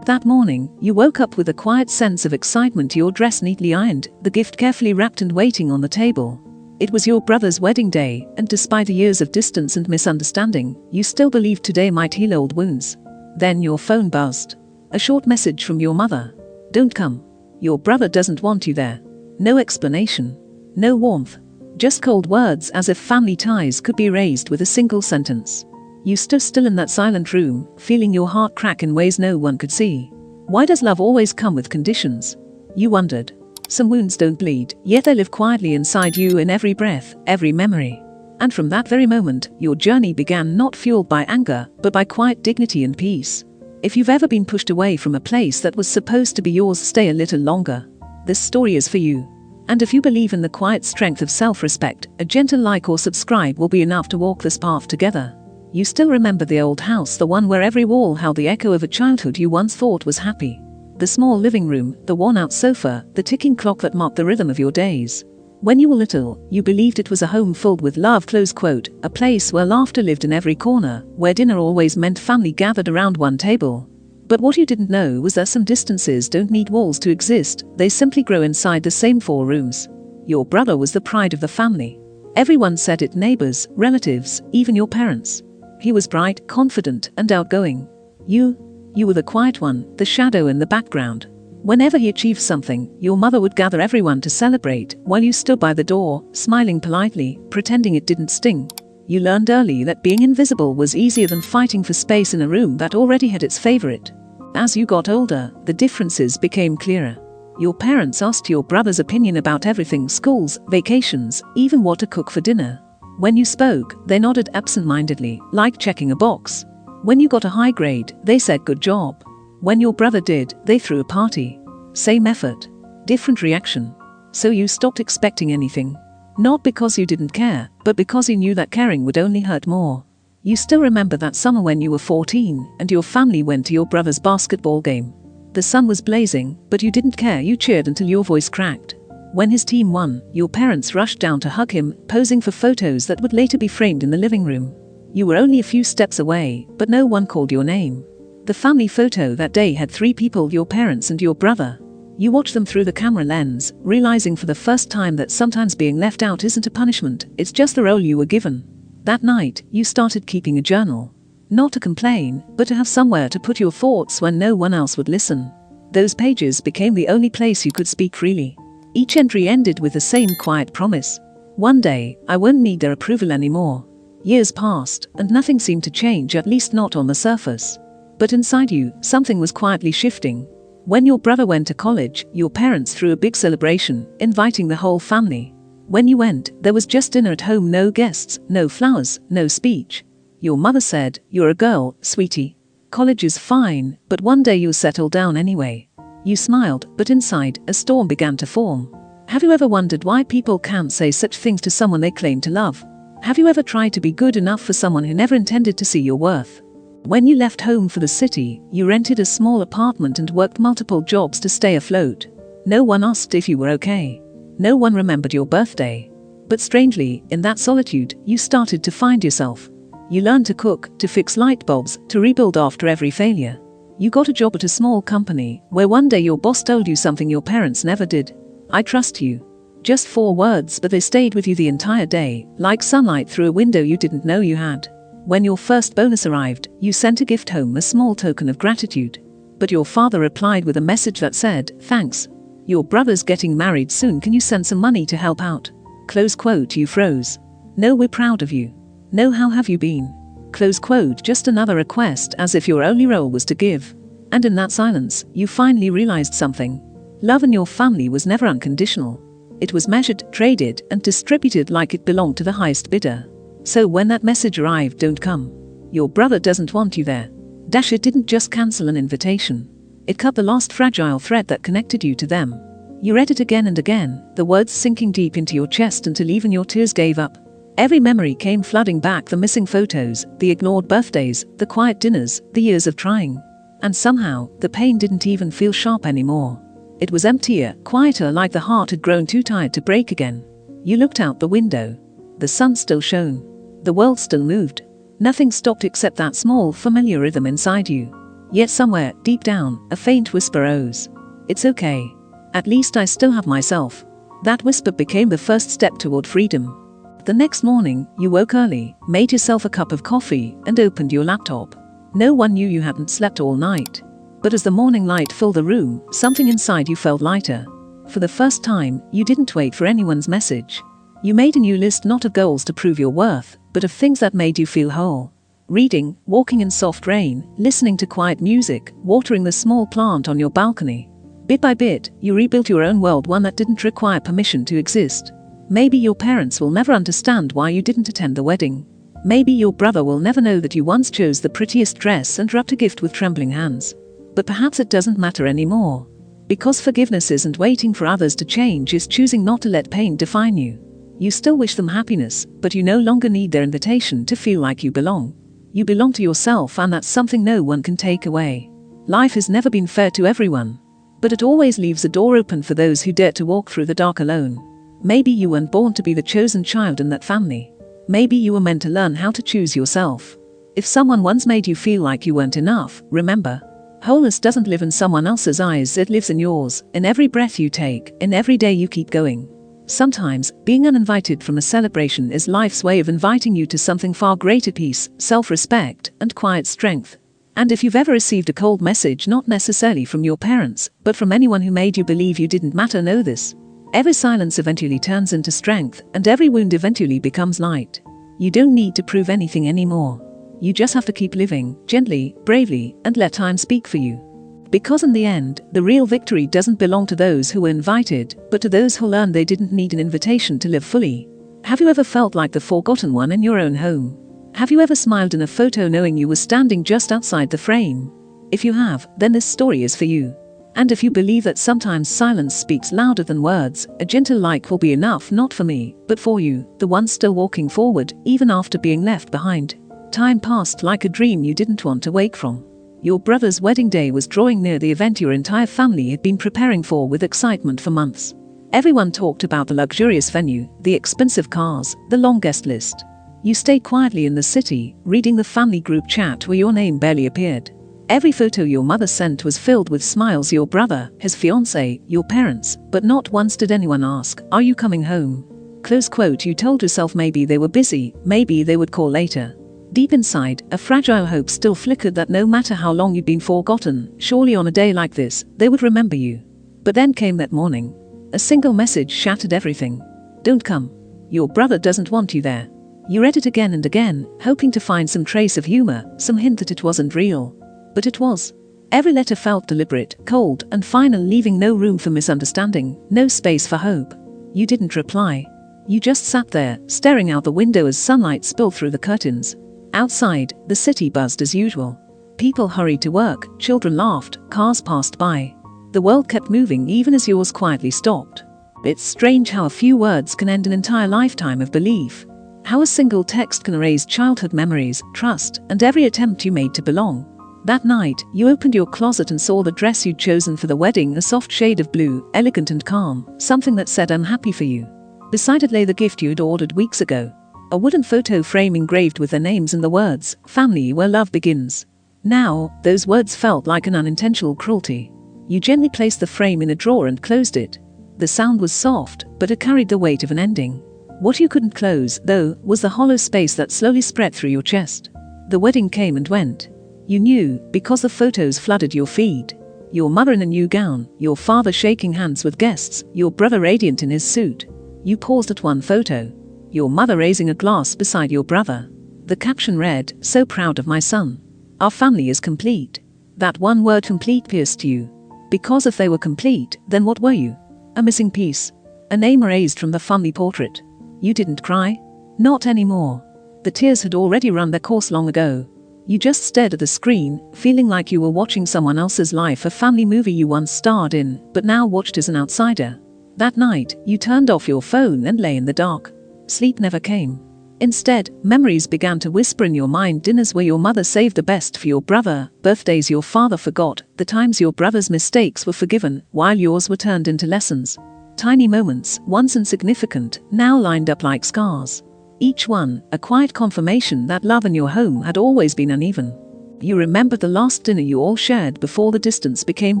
That morning, you woke up with a quiet sense of excitement, your dress neatly ironed, the gift carefully wrapped and waiting on the table. It was your brother's wedding day, and despite the years of distance and misunderstanding, you still believed today might heal old wounds. Then your phone buzzed. A short message from your mother. Don't come. Your brother doesn't want you there. No explanation. No warmth. Just cold words, as if family ties could be erased with a single sentence. You stood still in that silent room, feeling your heart crack in ways no one could see. Why does love always come with conditions? You wondered. Some wounds don't bleed, yet they live quietly inside you in every breath, every memory. And from that very moment, your journey began, not fueled by anger, but by quiet dignity and peace. If you've ever been pushed away from a place that was supposed to be yours, stay a little longer. This story is for you. And if you believe in the quiet strength of self-respect, a gentle like or subscribe will be enough to walk this path together. You still remember the old house, the one where every wall held the echo of a childhood you once thought was happy. The small living room, the worn-out sofa, the ticking clock that marked the rhythm of your days. When you were little, you believed it was a home filled with love, close quote, a place where laughter lived in every corner, where dinner always meant family gathered around one table. But what you didn't know was that some distances don't need walls to exist, they simply grow inside the same four rooms. Your brother was the pride of the family. Everyone said it, neighbors, relatives, even your parents. He was bright, confident, and outgoing. You were the quiet one, the shadow in the background. Whenever he achieved something, your mother would gather everyone to celebrate, while you stood by the door, smiling politely, pretending it didn't sting. You learned early that being invisible was easier than fighting for space in a room that already had its favorite. As you got older, the differences became clearer. Your parents asked your brother's opinion about everything: schools, vacations, even what to cook for dinner. When you spoke, they nodded absent-mindedly, like checking a box. When you got a high grade, they said good job. When your brother did, they threw a party. Same effort, different reaction. So you stopped expecting anything. Not because you didn't care, but because you knew that caring would only hurt more. You still remember that summer when you were 14, and your family went to your brother's basketball game. The sun was blazing, but you didn't care, you cheered until your voice cracked. When his team won, your parents rushed down to hug him, posing for photos that would later be framed in the living room. You were only a few steps away, but no one called your name. The family photo that day had three people: your parents and your brother. You watched them through the camera lens, realizing for the first time that sometimes being left out isn't a punishment, it's just the role you were given. That night, you started keeping a journal. Not to complain, but to have somewhere to put your thoughts when no one else would listen. Those pages became the only place you could speak freely. Each entry ended with the same quiet promise. One day, I won't need their approval anymore. Years passed, and nothing seemed to change, at least not on the surface. But inside you, something was quietly shifting. When your brother went to college, your parents threw a big celebration, inviting the whole family. When you went, there was just dinner at home, no guests, no flowers, no speech. Your mother said, "You're a girl, sweetie. College is fine, but one day you'll settle down anyway." You smiled, but inside, a storm began to form. Have you ever wondered why people can't say such things to someone they claim to love? Have you ever tried to be good enough for someone who never intended to see your worth? When you left home for the city, you rented a small apartment and worked multiple jobs to stay afloat. No one asked if you were okay. No one remembered your birthday. But strangely, in that solitude, you started to find yourself. You learned to cook, to fix light bulbs, to rebuild after every failure. You got a job at a small company, where one day your boss told you something your parents never did. "I trust you." Just 4 words, but they stayed with you the entire day, like sunlight through a window you didn't know you had. When your first bonus arrived, you sent a gift home, a small token of gratitude. But your father replied with a message that said, "Thanks. Your brother's getting married soon, can you send some money to help out?" Close quote. You froze. "No, we're proud of you." "No, how have you been?" Close quote. Just another request, as if your only role was to give. And in that silence, you finally realized something. Love in your family was never unconditional. It was measured, traded, and distributed like it belonged to the highest bidder. So when that message arrived, "Don't come. Your brother doesn't want you there." It didn't just cancel an invitation. It cut the last fragile thread that connected you to them. You read it again and again, the words sinking deep into your chest until even your tears gave up. Every memory came flooding back: the missing photos, the ignored birthdays, the quiet dinners, the years of trying. And somehow, the pain didn't even feel sharp anymore. It was emptier, quieter, like the heart had grown too tired to break again. You looked out the window. The sun still shone. The world still moved. Nothing stopped except that small, familiar rhythm inside you. Yet somewhere, deep down, a faint whisper rose. It's okay. At least I still have myself. That whisper became the first step toward freedom. The next morning, you woke early, made yourself a cup of coffee, and opened your laptop. No one knew you hadn't slept all night. But as the morning light filled the room, something inside you felt lighter. For the first time, you didn't wait for anyone's message. You made a new list not of goals to prove your worth, but of things that made you feel whole. Reading, walking in soft rain, listening to quiet music, watering the small plant on your balcony. Bit by bit, you rebuilt your own world, one that didn't require permission to exist. Maybe your parents will never understand why you didn't attend the wedding. Maybe your brother will never know that you once chose the prettiest dress and wrapped a gift with trembling hands. But perhaps it doesn't matter anymore. Because forgiveness isn't waiting for others to change, it's choosing not to let pain define you. You still wish them happiness, but you no longer need their invitation to feel like you belong. You belong to yourself, and that's something no one can take away. Life has never been fair to everyone, but it always leaves a door open for those who dare to walk through the dark alone. Maybe you weren't born to be the chosen child in that family. Maybe you were meant to learn how to choose yourself. If someone once made you feel like you weren't enough, remember, wholeness doesn't live in someone else's eyes, it lives in yours, in every breath you take, in every day you keep going. Sometimes, being uninvited from a celebration is life's way of inviting you to something far greater: peace, self-respect, and quiet strength. And if you've ever received a cold message, not necessarily from your parents, but from anyone who made you believe you didn't matter, know this. Every silence eventually turns into strength, and every wound eventually becomes light. You don't need to prove anything anymore. You just have to keep living, gently, bravely, and let time speak for you. Because in the end, the real victory doesn't belong to those who were invited, but to those who learned they didn't need an invitation to live fully. Have you ever felt like the forgotten one in your own home? Have you ever smiled in a photo knowing you were standing just outside the frame? If you have, then this story is for you. And if you believe that sometimes silence speaks louder than words, a gentle like will be enough, not for me, but for you, the one still walking forward, even after being left behind. Time passed like a dream you didn't want to wake from. Your brother's wedding day was drawing near, the event your entire family had been preparing for with excitement for months. Everyone talked about the luxurious venue, the expensive cars, the long guest list. You stayed quietly in the city, reading the family group chat where your name barely appeared. Every photo your mother sent was filled with smiles: your brother, his fiancée, your parents, but not once did anyone ask, "Are you coming home?" Close quote. You told yourself maybe they were busy, maybe they would call later. Deep inside, a fragile hope still flickered that no matter how long you'd been forgotten, surely on a day like this, they would remember you. But then came that morning. A single message shattered everything. "Don't come. Your brother doesn't want you there." You read it again and again, hoping to find some trace of humor, some hint that it wasn't real. But it was. Every letter felt deliberate, cold, and final, leaving no room for misunderstanding, no space for hope. You didn't reply. You just sat there, staring out the window as sunlight spilled through the curtains. Outside, the city buzzed as usual. People hurried to work, children laughed, cars passed by. The world kept moving even as yours quietly stopped. It's strange how a few words can end an entire lifetime of belief. How a single text can erase childhood memories, trust, and every attempt you made to belong. That night, you opened your closet and saw the dress you'd chosen for the wedding, a soft shade of blue, elegant and calm, something that said "I'm happy for you." Beside it lay the gift you had ordered weeks ago. A wooden photo frame engraved with their names and the words, "Family where love begins." Now, those words felt like an unintentional cruelty. You gently placed the frame in a drawer and closed it. The sound was soft, but it carried the weight of an ending. What you couldn't close, though, was the hollow space that slowly spread through your chest. The wedding came and went. You knew, because the photos flooded your feed. Your mother in a new gown, your father shaking hands with guests, your brother radiant in his suit. You paused at one photo. Your mother raising a glass beside your brother. The caption read, "So proud of my son. Our family is complete." That one word, complete, pierced you. Because if they were complete, then what were you? A missing piece. A name erased from the family portrait. You didn't cry? Not anymore. The tears had already run their course long ago. You just stared at the screen, feeling like you were watching someone else's life, a family movie you once starred in, but now watched as an outsider. That night, you turned off your phone and lay in the dark. Sleep never came. Instead, memories began to whisper in your mind: dinners where your mother saved the best for your brother, birthdays your father forgot, the times your brother's mistakes were forgiven, while yours were turned into lessons. Tiny moments, once insignificant, now lined up like scars. Each one, a quiet confirmation that love in your home had always been uneven. You remembered the last dinner you all shared before the distance became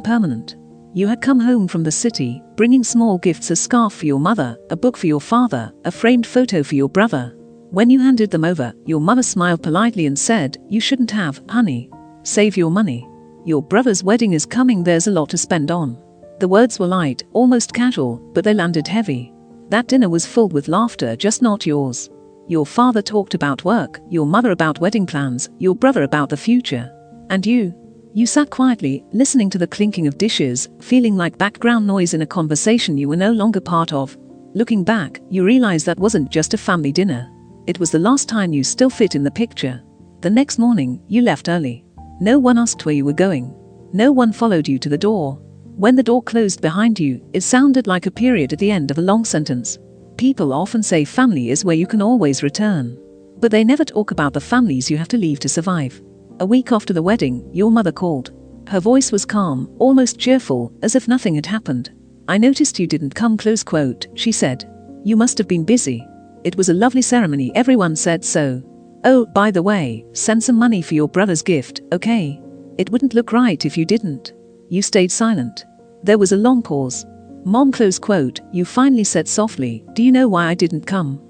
permanent. You had come home from the city, bringing small gifts: a scarf for your mother, a book for your father, a framed photo for your brother. When you handed them over, your mother smiled politely and said, "You shouldn't have, honey. Save your money. Your brother's wedding is coming, there's a lot to spend on." The words were light, almost casual, but they landed heavy. That dinner was filled with laughter, just not yours. Your father talked about work, your mother about wedding plans, your brother about the future. And you sat quietly, listening to the clinking of dishes, feeling like background noise in a conversation you were no longer part of. Looking back, you realize that wasn't just a family dinner. It was the last time you still fit in the picture. The next morning, you left early. No one asked where you were going. No one followed you to the door. When the door closed behind you, it sounded like a period at the end of a long sentence. People often say family is where you can always return. But they never talk about the families you have to leave to survive. A week after the wedding, your mother called. Her voice was calm, almost cheerful, as if nothing had happened. "I noticed you didn't come," she said. "You must have been busy. It was a lovely ceremony, everyone said so. Oh, by the way, send some money for your brother's gift, okay? It wouldn't look right if you didn't." You stayed silent. There was a long pause. "Mom," you finally said softly, "do you know why I didn't come?"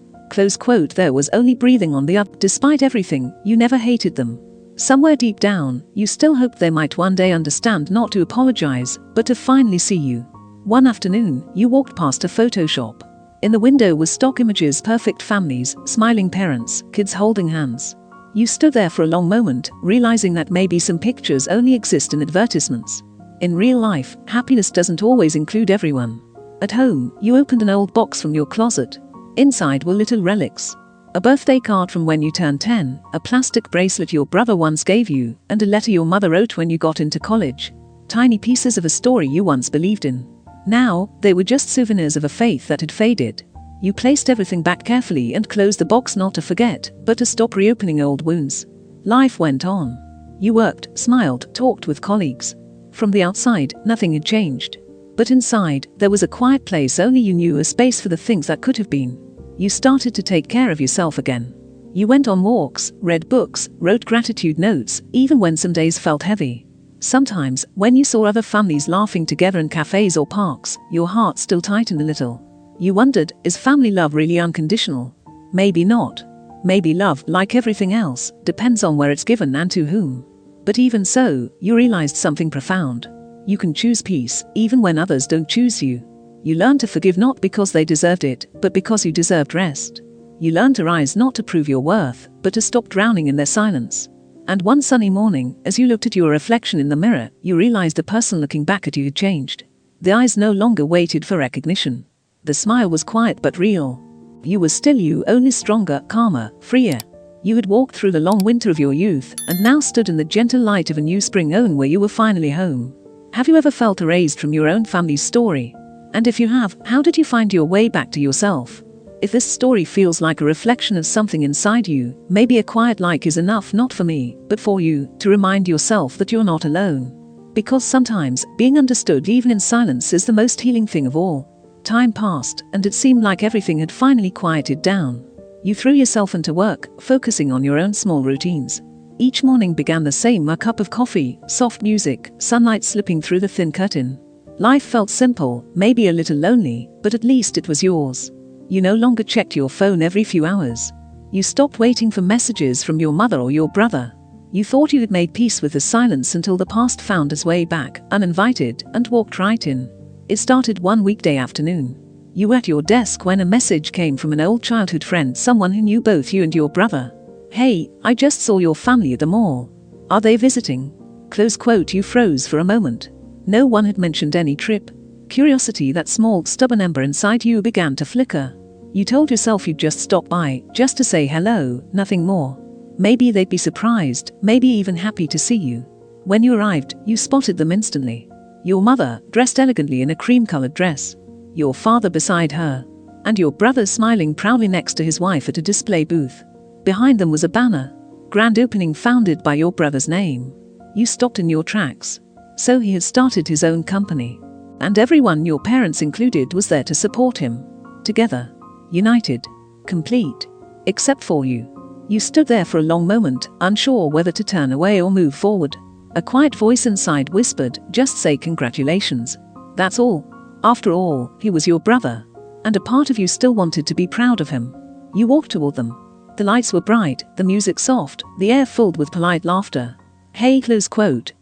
There was only breathing on the other. Despite everything, you never hated them. Somewhere deep down, you still hoped they might one day understand, not to apologize, but to finally see you. One afternoon, you walked past a photo shop. In the window was stock images: perfect families, smiling parents, kids holding hands. You stood there for a long moment, realizing that maybe some pictures only exist in advertisements. In real life, happiness doesn't always include everyone. At home, you opened an old box from your closet. Inside were little relics. A birthday card from when you turned 10, a plastic bracelet your brother once gave you, and a letter your mother wrote when you got into college. Tiny pieces of a story you once believed in. Now, they were just souvenirs of a faith that had faded. You placed everything back carefully and closed the box, not to forget, but to stop reopening old wounds. Life went on. You worked, smiled, talked with colleagues. From the outside, nothing had changed. But inside, there was a quiet place only you knew, a space for the things that could have been. You started to take care of yourself again. You went on walks, read books, wrote gratitude notes, even when some days felt heavy. Sometimes, when you saw other families laughing together in cafes or parks, your heart still tightened a little. You wondered, is family love really unconditional? Maybe not. Maybe love, like everything else, depends on where it's given and to whom. But even so, you realized something profound. You can choose peace, even when others don't choose you. You learned to forgive not because they deserved it, but because you deserved rest. You learned to rise not to prove your worth, but to stop drowning in their silence. And one sunny morning, as you looked at your reflection in the mirror, you realized the person looking back at you had changed. The eyes no longer waited for recognition. The smile was quiet but real. You were still you, only stronger, calmer, freer. You had walked through the long winter of your youth, and now stood in the gentle light of a new spring own where you were finally home. Have you ever felt erased from your own family's story? And if you have, how did you find your way back to yourself? If this story feels like a reflection of something inside you, maybe a quiet like is enough, not for me, but for you, to remind yourself that you're not alone. Because sometimes, being understood even in silence is the most healing thing of all. Time passed, and it seemed like everything had finally quieted down. You threw yourself into work, focusing on your own small routines. Each morning began the same: a cup of coffee, soft music, sunlight slipping through the thin curtain. Life felt simple, maybe a little lonely, but at least it was yours. You no longer checked your phone every few hours. You stopped waiting for messages from your mother or your brother. You thought you had made peace with the silence until the past found its way back, uninvited, and walked right in. It started one weekday afternoon. You were at your desk when a message came from an old childhood friend, someone who knew both you and your brother. "Hey, I just saw your family at the mall. Are they visiting?" You froze for a moment. No one had mentioned any trip. Curiosity, that small, stubborn ember inside you, began to flicker. You told yourself you'd just stop by, just to say hello, nothing more. Maybe they'd be surprised, maybe even happy to see you. When you arrived, you spotted them instantly. Your mother, dressed elegantly in a cream-colored dress. Your father beside her. And your brother smiling proudly next to his wife at a display booth. Behind them was a banner. Grand opening, founded by your brother's name. You stopped in your tracks. So he had started his own company. And everyone, your parents included, was there to support him. Together. United. Complete. Except for you. You stood there for a long moment, unsure whether to turn away or move forward. A quiet voice inside whispered, "Just say congratulations. That's all." After all, he was your brother. And a part of you still wanted to be proud of him. You walked toward them. The lights were bright, the music soft, the air filled with polite laughter. "Hey,"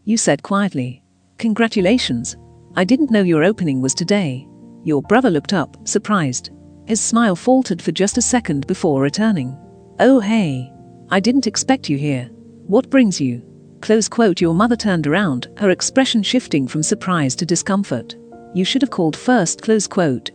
you said quietly. "Congratulations. I didn't know your opening was today." Your brother looked up, surprised. His smile faltered for just a second before returning. "Oh hey. I didn't expect you here. What brings you?" Your mother turned around, her expression shifting from surprise to discomfort. "You should have called first,"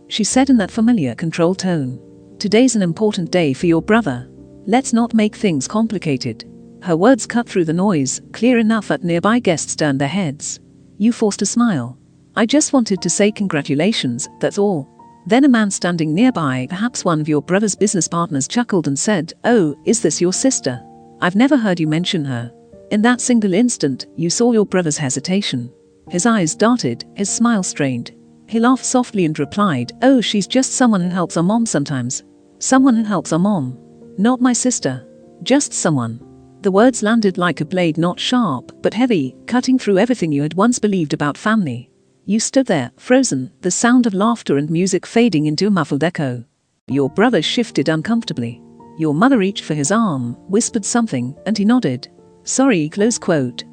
she said in that familiar controlled tone. "Today's an important day for your brother. Let's not make things complicated." Her words cut through the noise, clear enough that nearby guests turned their heads. You forced a smile. "I just wanted to say congratulations, that's all." Then a man standing nearby, perhaps one of your brother's business partners, chuckled and said, "Oh, is this your sister? I've never heard you mention her." In that single instant, you saw your brother's hesitation. His eyes darted, his smile strained. He laughed softly and replied, "Oh, she's just someone who helps our mom sometimes. Someone who helps our mom. Not my sister. Just someone." The words landed like a blade, not sharp, but heavy, cutting through everything you had once believed about family. You stood there, frozen, the sound of laughter and music fading into a muffled echo. Your brother shifted uncomfortably. Your mother reached for his arm, whispered something, and he nodded. "Sorry,"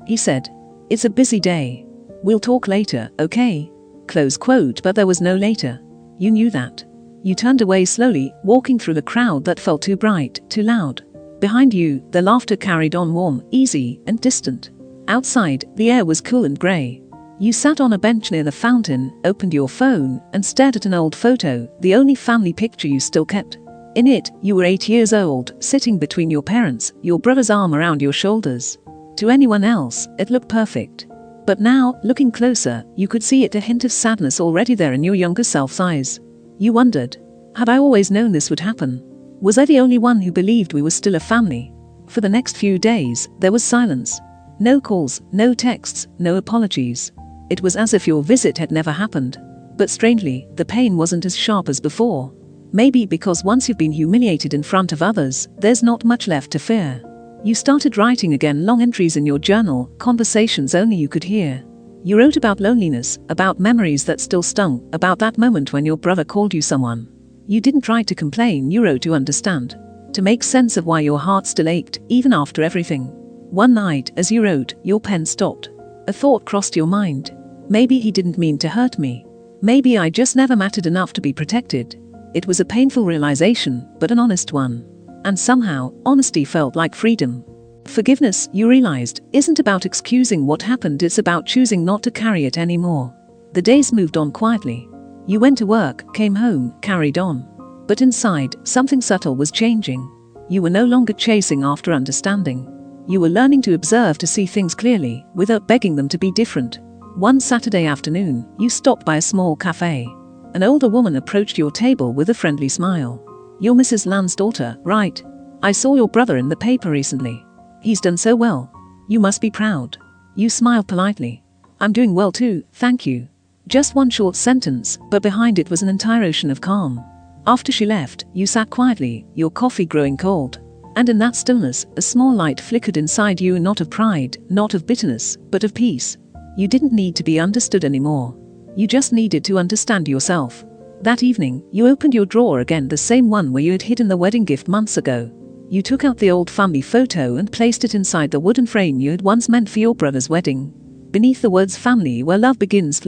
he said. "It's a busy day. We'll talk later, okay?" But there was no later. You knew that. You turned away slowly, walking through the crowd that felt too bright, too loud. Behind you, the laughter carried on, warm, easy, and distant. Outside, the air was cool and grey. You sat on a bench near the fountain, opened your phone, and stared at an old photo, the only family picture you still kept. In it, you were 8 years old, sitting between your parents, your brother's arm around your shoulders. To anyone else, it looked perfect. But now, looking closer, you could see a hint of sadness already there in your younger self's eyes. You wondered, had I always known this would happen? Was I the only one who believed we were still a family? For the next few days, there was silence. No calls, no texts, no apologies. It was as if your visit had never happened. But strangely, the pain wasn't as sharp as before. Maybe because once you've been humiliated in front of others, there's not much left to fear. You started writing again, long entries in your journal, conversations only you could hear. You wrote about loneliness, about memories that still stung, about that moment when your brother called you someone. You didn't try to complain, you wrote to understand. To make sense of why your heart still ached, even after everything. One night, as you wrote, your pen stopped. A thought crossed your mind. Maybe he didn't mean to hurt me. Maybe I just never mattered enough to be protected. It was a painful realization, but an honest one. And somehow, honesty felt like freedom. Forgiveness, you realized, isn't about excusing what happened, it's about choosing not to carry it anymore. The days moved on quietly. You went to work, came home, carried on. But inside, something subtle was changing. You were no longer chasing after understanding. You were learning to observe, to see things clearly, without begging them to be different. One Saturday afternoon, you stopped by a small cafe. An older woman approached your table with a friendly smile. "You're Mrs. Land's daughter, right? I saw your brother in the paper recently. He's done so well. You must be proud." You smiled politely. "I'm doing well too, thank you." Just one short sentence, but behind it was an entire ocean of calm. After she left, you sat quietly, your coffee growing cold. And in that stillness, a small light flickered inside you, not of pride, not of bitterness, but of peace. You didn't need to be understood anymore. You just needed to understand yourself. That evening, you opened your drawer again, the same one where you had hidden the wedding gift months ago. You took out the old family photo and placed it inside the wooden frame you had once meant for your brother's wedding. Beneath the words "family where love begins,"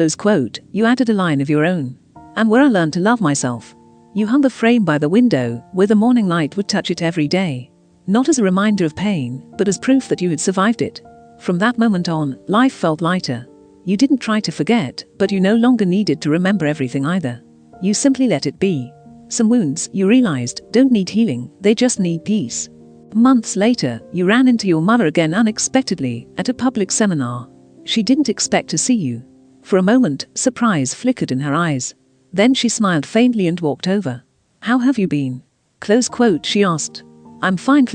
you added a line of your own. "And where I learned to love myself." You hung the frame by the window, where the morning light would touch it every day. Not as a reminder of pain, but as proof that you had survived it. From that moment on, life felt lighter. You didn't try to forget, but you no longer needed to remember everything either. You simply let it be. Some wounds, you realized, don't need healing, they just need peace. Months later, you ran into your mother again unexpectedly, at a public seminar. She didn't expect to see you. For a moment, surprise flickered in her eyes. Then she smiled faintly and walked over. "How have you been?" She asked. "I'm fine,"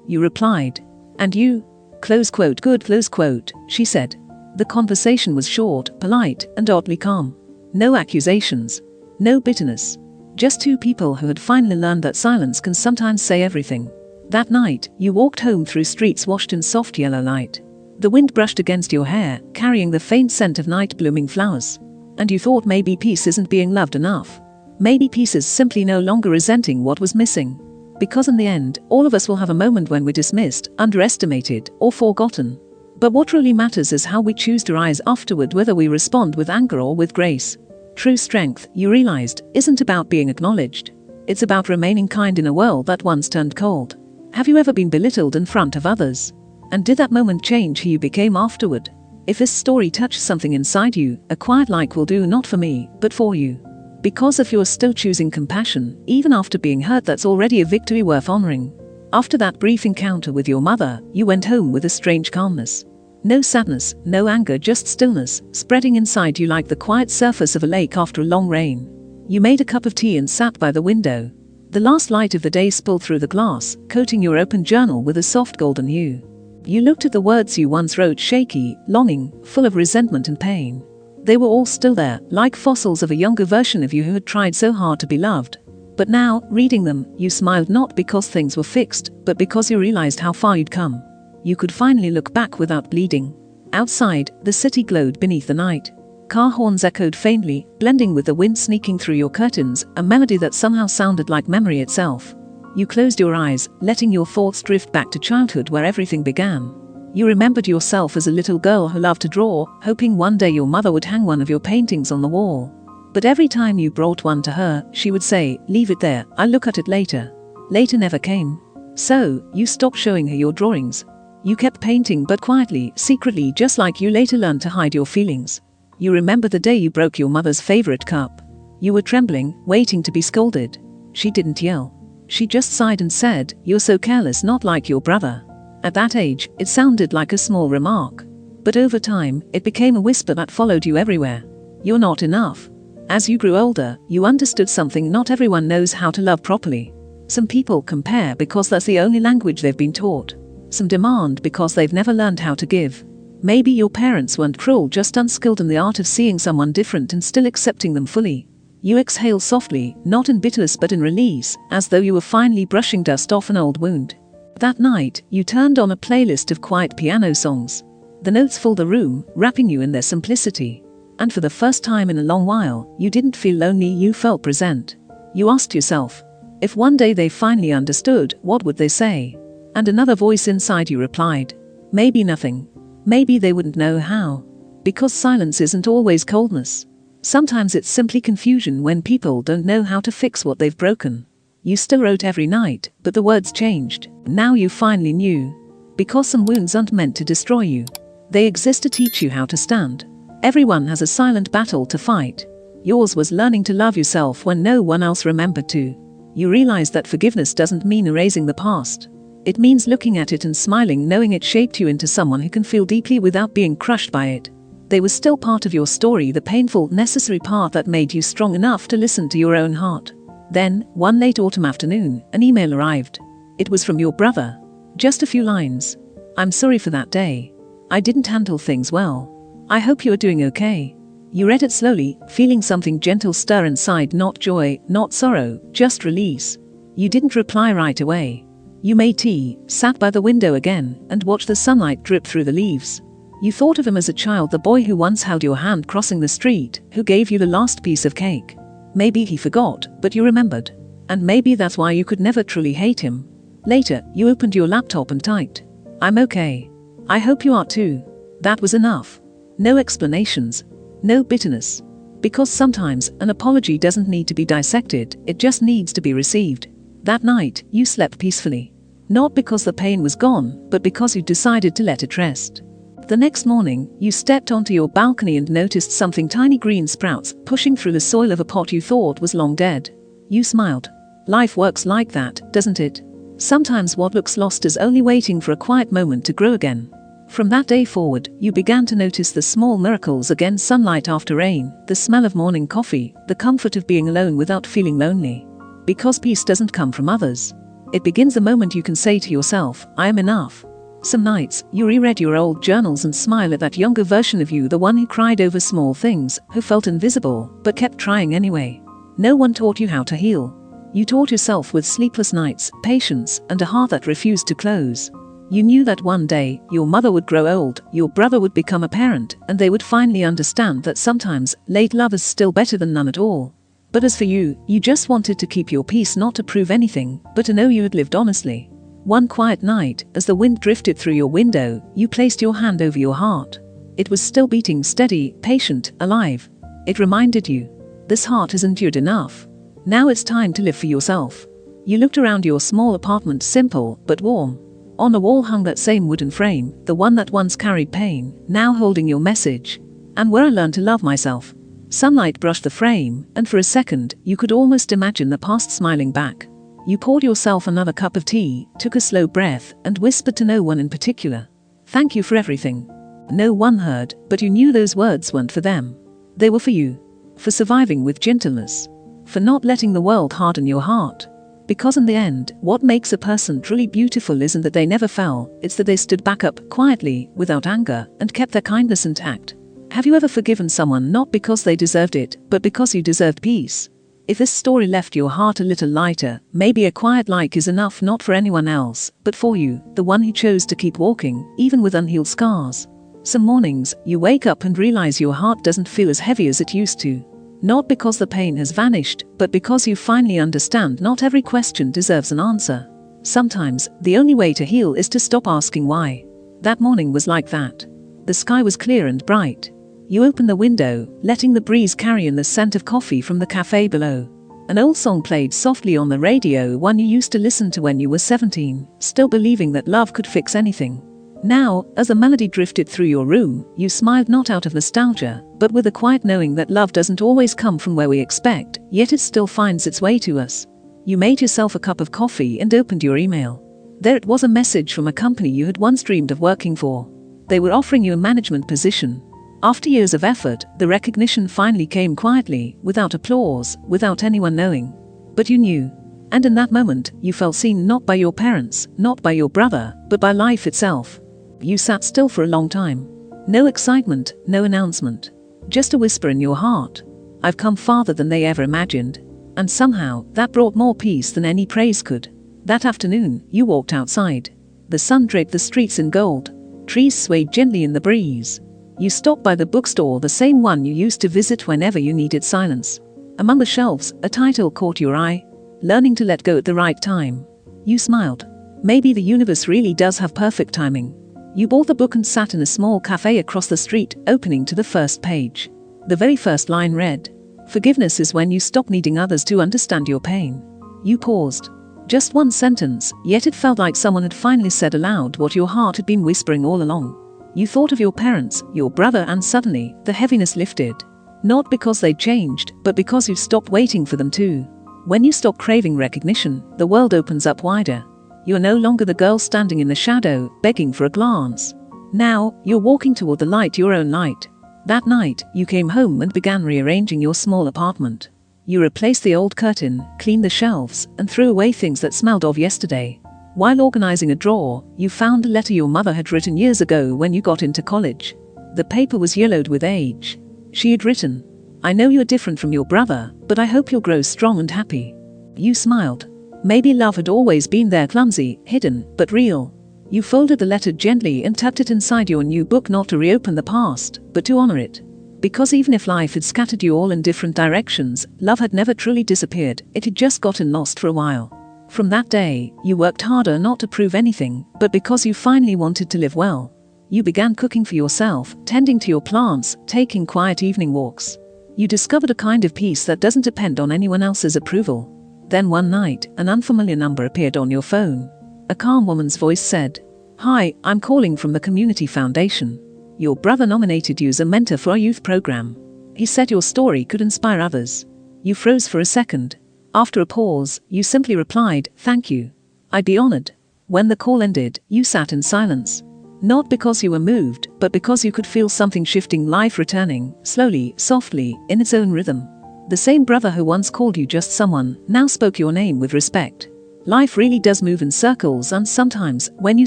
you replied. "And you?" "Good," she said. The conversation was short, polite, and oddly calm. No accusations. No bitterness. Just two people who had finally learned that silence can sometimes say everything. That night, you walked home through streets washed in soft yellow light. The wind brushed against your hair, carrying the faint scent of night-blooming flowers. And you thought maybe peace isn't being loved enough. Maybe peace is simply no longer resenting what was missing. Because in the end, all of us will have a moment when we're dismissed, underestimated, or forgotten. But what really matters is how we choose to rise afterward, whether we respond with anger or with grace. True strength, you realized, isn't about being acknowledged. It's about remaining kind in a world that once turned cold. Have you ever been belittled in front of others? And did that moment change who you became afterward? If this story touched something inside you, a quiet like will do, not for me, but for you. Because if you're still choosing compassion, even after being hurt, that's already a victory worth honoring. After that brief encounter with your mother, you went home with a strange calmness. No sadness, no anger, just stillness, spreading inside you like the quiet surface of a lake after a long rain. You made a cup of tea and sat by the window. The last light of the day spilled through the glass, coating your open journal with a soft golden hue. You looked at the words you once wrote, shaky, longing, full of resentment and pain. They were all still there, like fossils of a younger version of you who had tried so hard to be loved. But now, reading them, you smiled, not because things were fixed, but because you realized how far you'd come. You could finally look back without bleeding. Outside, the city glowed beneath the night. Car horns echoed faintly, blending with the wind sneaking through your curtains, a melody that somehow sounded like memory itself. You closed your eyes, letting your thoughts drift back to childhood where everything began. You remembered yourself as a little girl who loved to draw, hoping one day your mother would hang one of your paintings on the wall. But every time you brought one to her, she would say, "Leave it there, I'll look at it later." Later never came. So, you stopped showing her your drawings. You kept painting, but quietly, secretly, just like you later learned to hide your feelings. You remember the day you broke your mother's favorite cup. You were trembling, waiting to be scolded. She didn't yell. She just sighed and said, "You're so careless, not like your brother." At that age, it sounded like a small remark. But over time, it became a whisper that followed you everywhere. You're not enough. As you grew older, you understood something: not everyone knows how to love properly. Some people compare because that's the only language they've been taught. Some demand because they've never learned how to give. Maybe your parents weren't cruel, just unskilled in the art of seeing someone different and still accepting them fully. You exhale softly, not in bitterness but in release, as though you were finally brushing dust off an old wound. That night, you turned on a playlist of quiet piano songs. The notes filled the room, wrapping you in their simplicity. And for the first time in a long while, you didn't feel lonely, you felt present. You asked yourself, if one day they finally understood, what would they say? And another voice inside you replied, maybe nothing. Maybe they wouldn't know how. Because silence isn't always coldness. Sometimes it's simply confusion when people don't know how to fix what they've broken. You still wrote every night, but the words changed. Now you finally knew. Because some wounds aren't meant to destroy you. They exist to teach you how to stand. Everyone has a silent battle to fight. Yours was learning to love yourself when no one else remembered to. You realized that forgiveness doesn't mean erasing the past. It means looking at it and smiling, knowing it shaped you into someone who can feel deeply without being crushed by it. They were still part of your story, the painful, necessary part that made you strong enough to listen to your own heart. Then, one late autumn afternoon, an email arrived. It was from your brother. Just a few lines. "I'm sorry for that day. I didn't handle things well. I hope you are doing okay." You read it slowly, feeling something gentle stir inside, not joy, not sorrow, just release. You didn't reply right away. You made tea, sat by the window again, and watched the sunlight drip through the leaves. You thought of him as a child, the boy who once held your hand crossing the street, who gave you the last piece of cake. Maybe he forgot, but you remembered. And maybe that's why you could never truly hate him. Later, you opened your laptop and typed, "I'm okay. I hope you are too." That was enough. No explanations. No bitterness. Because sometimes, an apology doesn't need to be dissected, it just needs to be received. That night, you slept peacefully. Not because the pain was gone, but because you decided to let it rest. The next morning, you stepped onto your balcony and noticed something: tiny green sprouts pushing through the soil of a pot you thought was long dead. You smiled. Life works like that, doesn't it? Sometimes what looks lost is only waiting for a quiet moment to grow again. From that day forward, you began to notice the small miracles again: sunlight after rain, the smell of morning coffee, the comfort of being alone without feeling lonely. Because peace doesn't come from others. It begins the moment you can say to yourself, "I am enough." Some nights, you reread your old journals and smile at that younger version of you, the one who cried over small things, who felt invisible, but kept trying anyway. No one taught you how to heal. You taught yourself with sleepless nights, patience, and a heart that refused to close. You knew that one day, your mother would grow old, your brother would become a parent, and they would finally understand that sometimes, late love is still better than none at all. But as for you, you just wanted to keep your peace, not to prove anything, but to know you had lived honestly. One quiet night, as the wind drifted through your window, you placed your hand over your heart. It was still beating steady, patient, alive. It reminded you, this heart has endured enough. Now it's time to live for yourself. You looked around your small apartment, simple but warm. On the wall hung that same wooden frame, the one that once carried pain, now holding your message. And where I learned to love myself. Sunlight brushed the frame, and for a second, you could almost imagine the past smiling back. You poured yourself another cup of tea, took a slow breath, and whispered to no one in particular, "Thank you for everything." No one heard, but you knew those words weren't for them. They were for you. For surviving with gentleness. For not letting the world harden your heart. Because in the end, what makes a person truly beautiful isn't that they never fell, it's that they stood back up quietly, without anger, and kept their kindness intact. Have you ever forgiven someone not because they deserved it, but because you deserved peace? If this story left your heart a little lighter, maybe a quiet like is enough, not for anyone else, but for you, the one who chose to keep walking, even with unhealed scars. Some mornings, you wake up and realize your heart doesn't feel as heavy as it used to. Not because the pain has vanished, but because you finally understand not every question deserves an answer. Sometimes, the only way to heal is to stop asking why. That morning was like that. The sky was clear and bright. You opened the window, letting the breeze carry in the scent of coffee from the cafe below. An old song played softly on the radio, one you used to listen to when you were 17, still believing that love could fix anything. Now, as the melody drifted through your room, you smiled not out of nostalgia, but with a quiet knowing that love doesn't always come from where we expect, yet it still finds its way to us. You made yourself a cup of coffee and opened your email. There it was, a message from a company you had once dreamed of working for. They were offering you a management position. After years of effort, the recognition finally came quietly, without applause, without anyone knowing. But you knew. And in that moment, you felt seen, not by your parents, not by your brother, but by life itself. You sat still for a long time. No excitement, no announcement. Just a whisper in your heart. I've come farther than they ever imagined. And somehow, that brought more peace than any praise could. That afternoon, you walked outside. The sun draped the streets in gold. Trees swayed gently in the breeze. You stopped by the bookstore, the same one you used to visit whenever you needed silence. Among the shelves, a title caught your eye. Learning to Let Go at the Right Time. You smiled. Maybe the universe really does have perfect timing. You bought the book and sat in a small cafe across the street, opening to the first page. The very first line read, "Forgiveness is when you stop needing others to understand your pain." You paused. Just one sentence, yet it felt like someone had finally said aloud what your heart had been whispering all along. You thought of your parents, your brother, and suddenly, the heaviness lifted. Not because they'd changed, but because you stopped waiting for them to. When you stop craving recognition, the world opens up wider. You are no longer the girl standing in the shadow, begging for a glance. Now, you're walking toward the light, your own light. That night, you came home and began rearranging your small apartment. You replaced the old curtain, cleaned the shelves, and threw away things that smelled of yesterday. While organizing a drawer, you found a letter your mother had written years ago when you got into college. The paper was yellowed with age. She had written, "I know you're different from your brother, but I hope you'll grow strong and happy." You smiled. Maybe love had always been there, clumsy, hidden, but real. You folded the letter gently and tucked it inside your new book, not to reopen the past, but to honor it. Because even if life had scattered you all in different directions, love had never truly disappeared, it had just gotten lost for a while. From that day, you worked harder, not to prove anything, but because you finally wanted to live well. You began cooking for yourself, tending to your plants, taking quiet evening walks. You discovered a kind of peace that doesn't depend on anyone else's approval. Then one night, an unfamiliar number appeared on your phone. A calm woman's voice said, "Hi, I'm calling from the Community Foundation. Your brother nominated you as a mentor for our youth program. He said your story could inspire others." You froze for a second. After a pause, you simply replied, "Thank you. I'd be honored." When the call ended, you sat in silence. Not because you were moved, but because you could feel something shifting, life returning, slowly, softly, in its own rhythm. The same brother who once called you just someone, now spoke your name with respect. Life really does move in circles, and sometimes, when you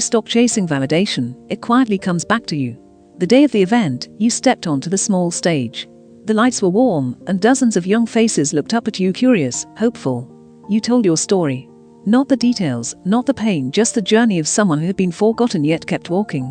stop chasing validation, it quietly comes back to you. The day of the event, you stepped onto the small stage. The lights were warm, and dozens of young faces looked up at you, curious, hopeful. You told your story. Not the details, not the pain, just the journey of someone who had been forgotten yet kept walking.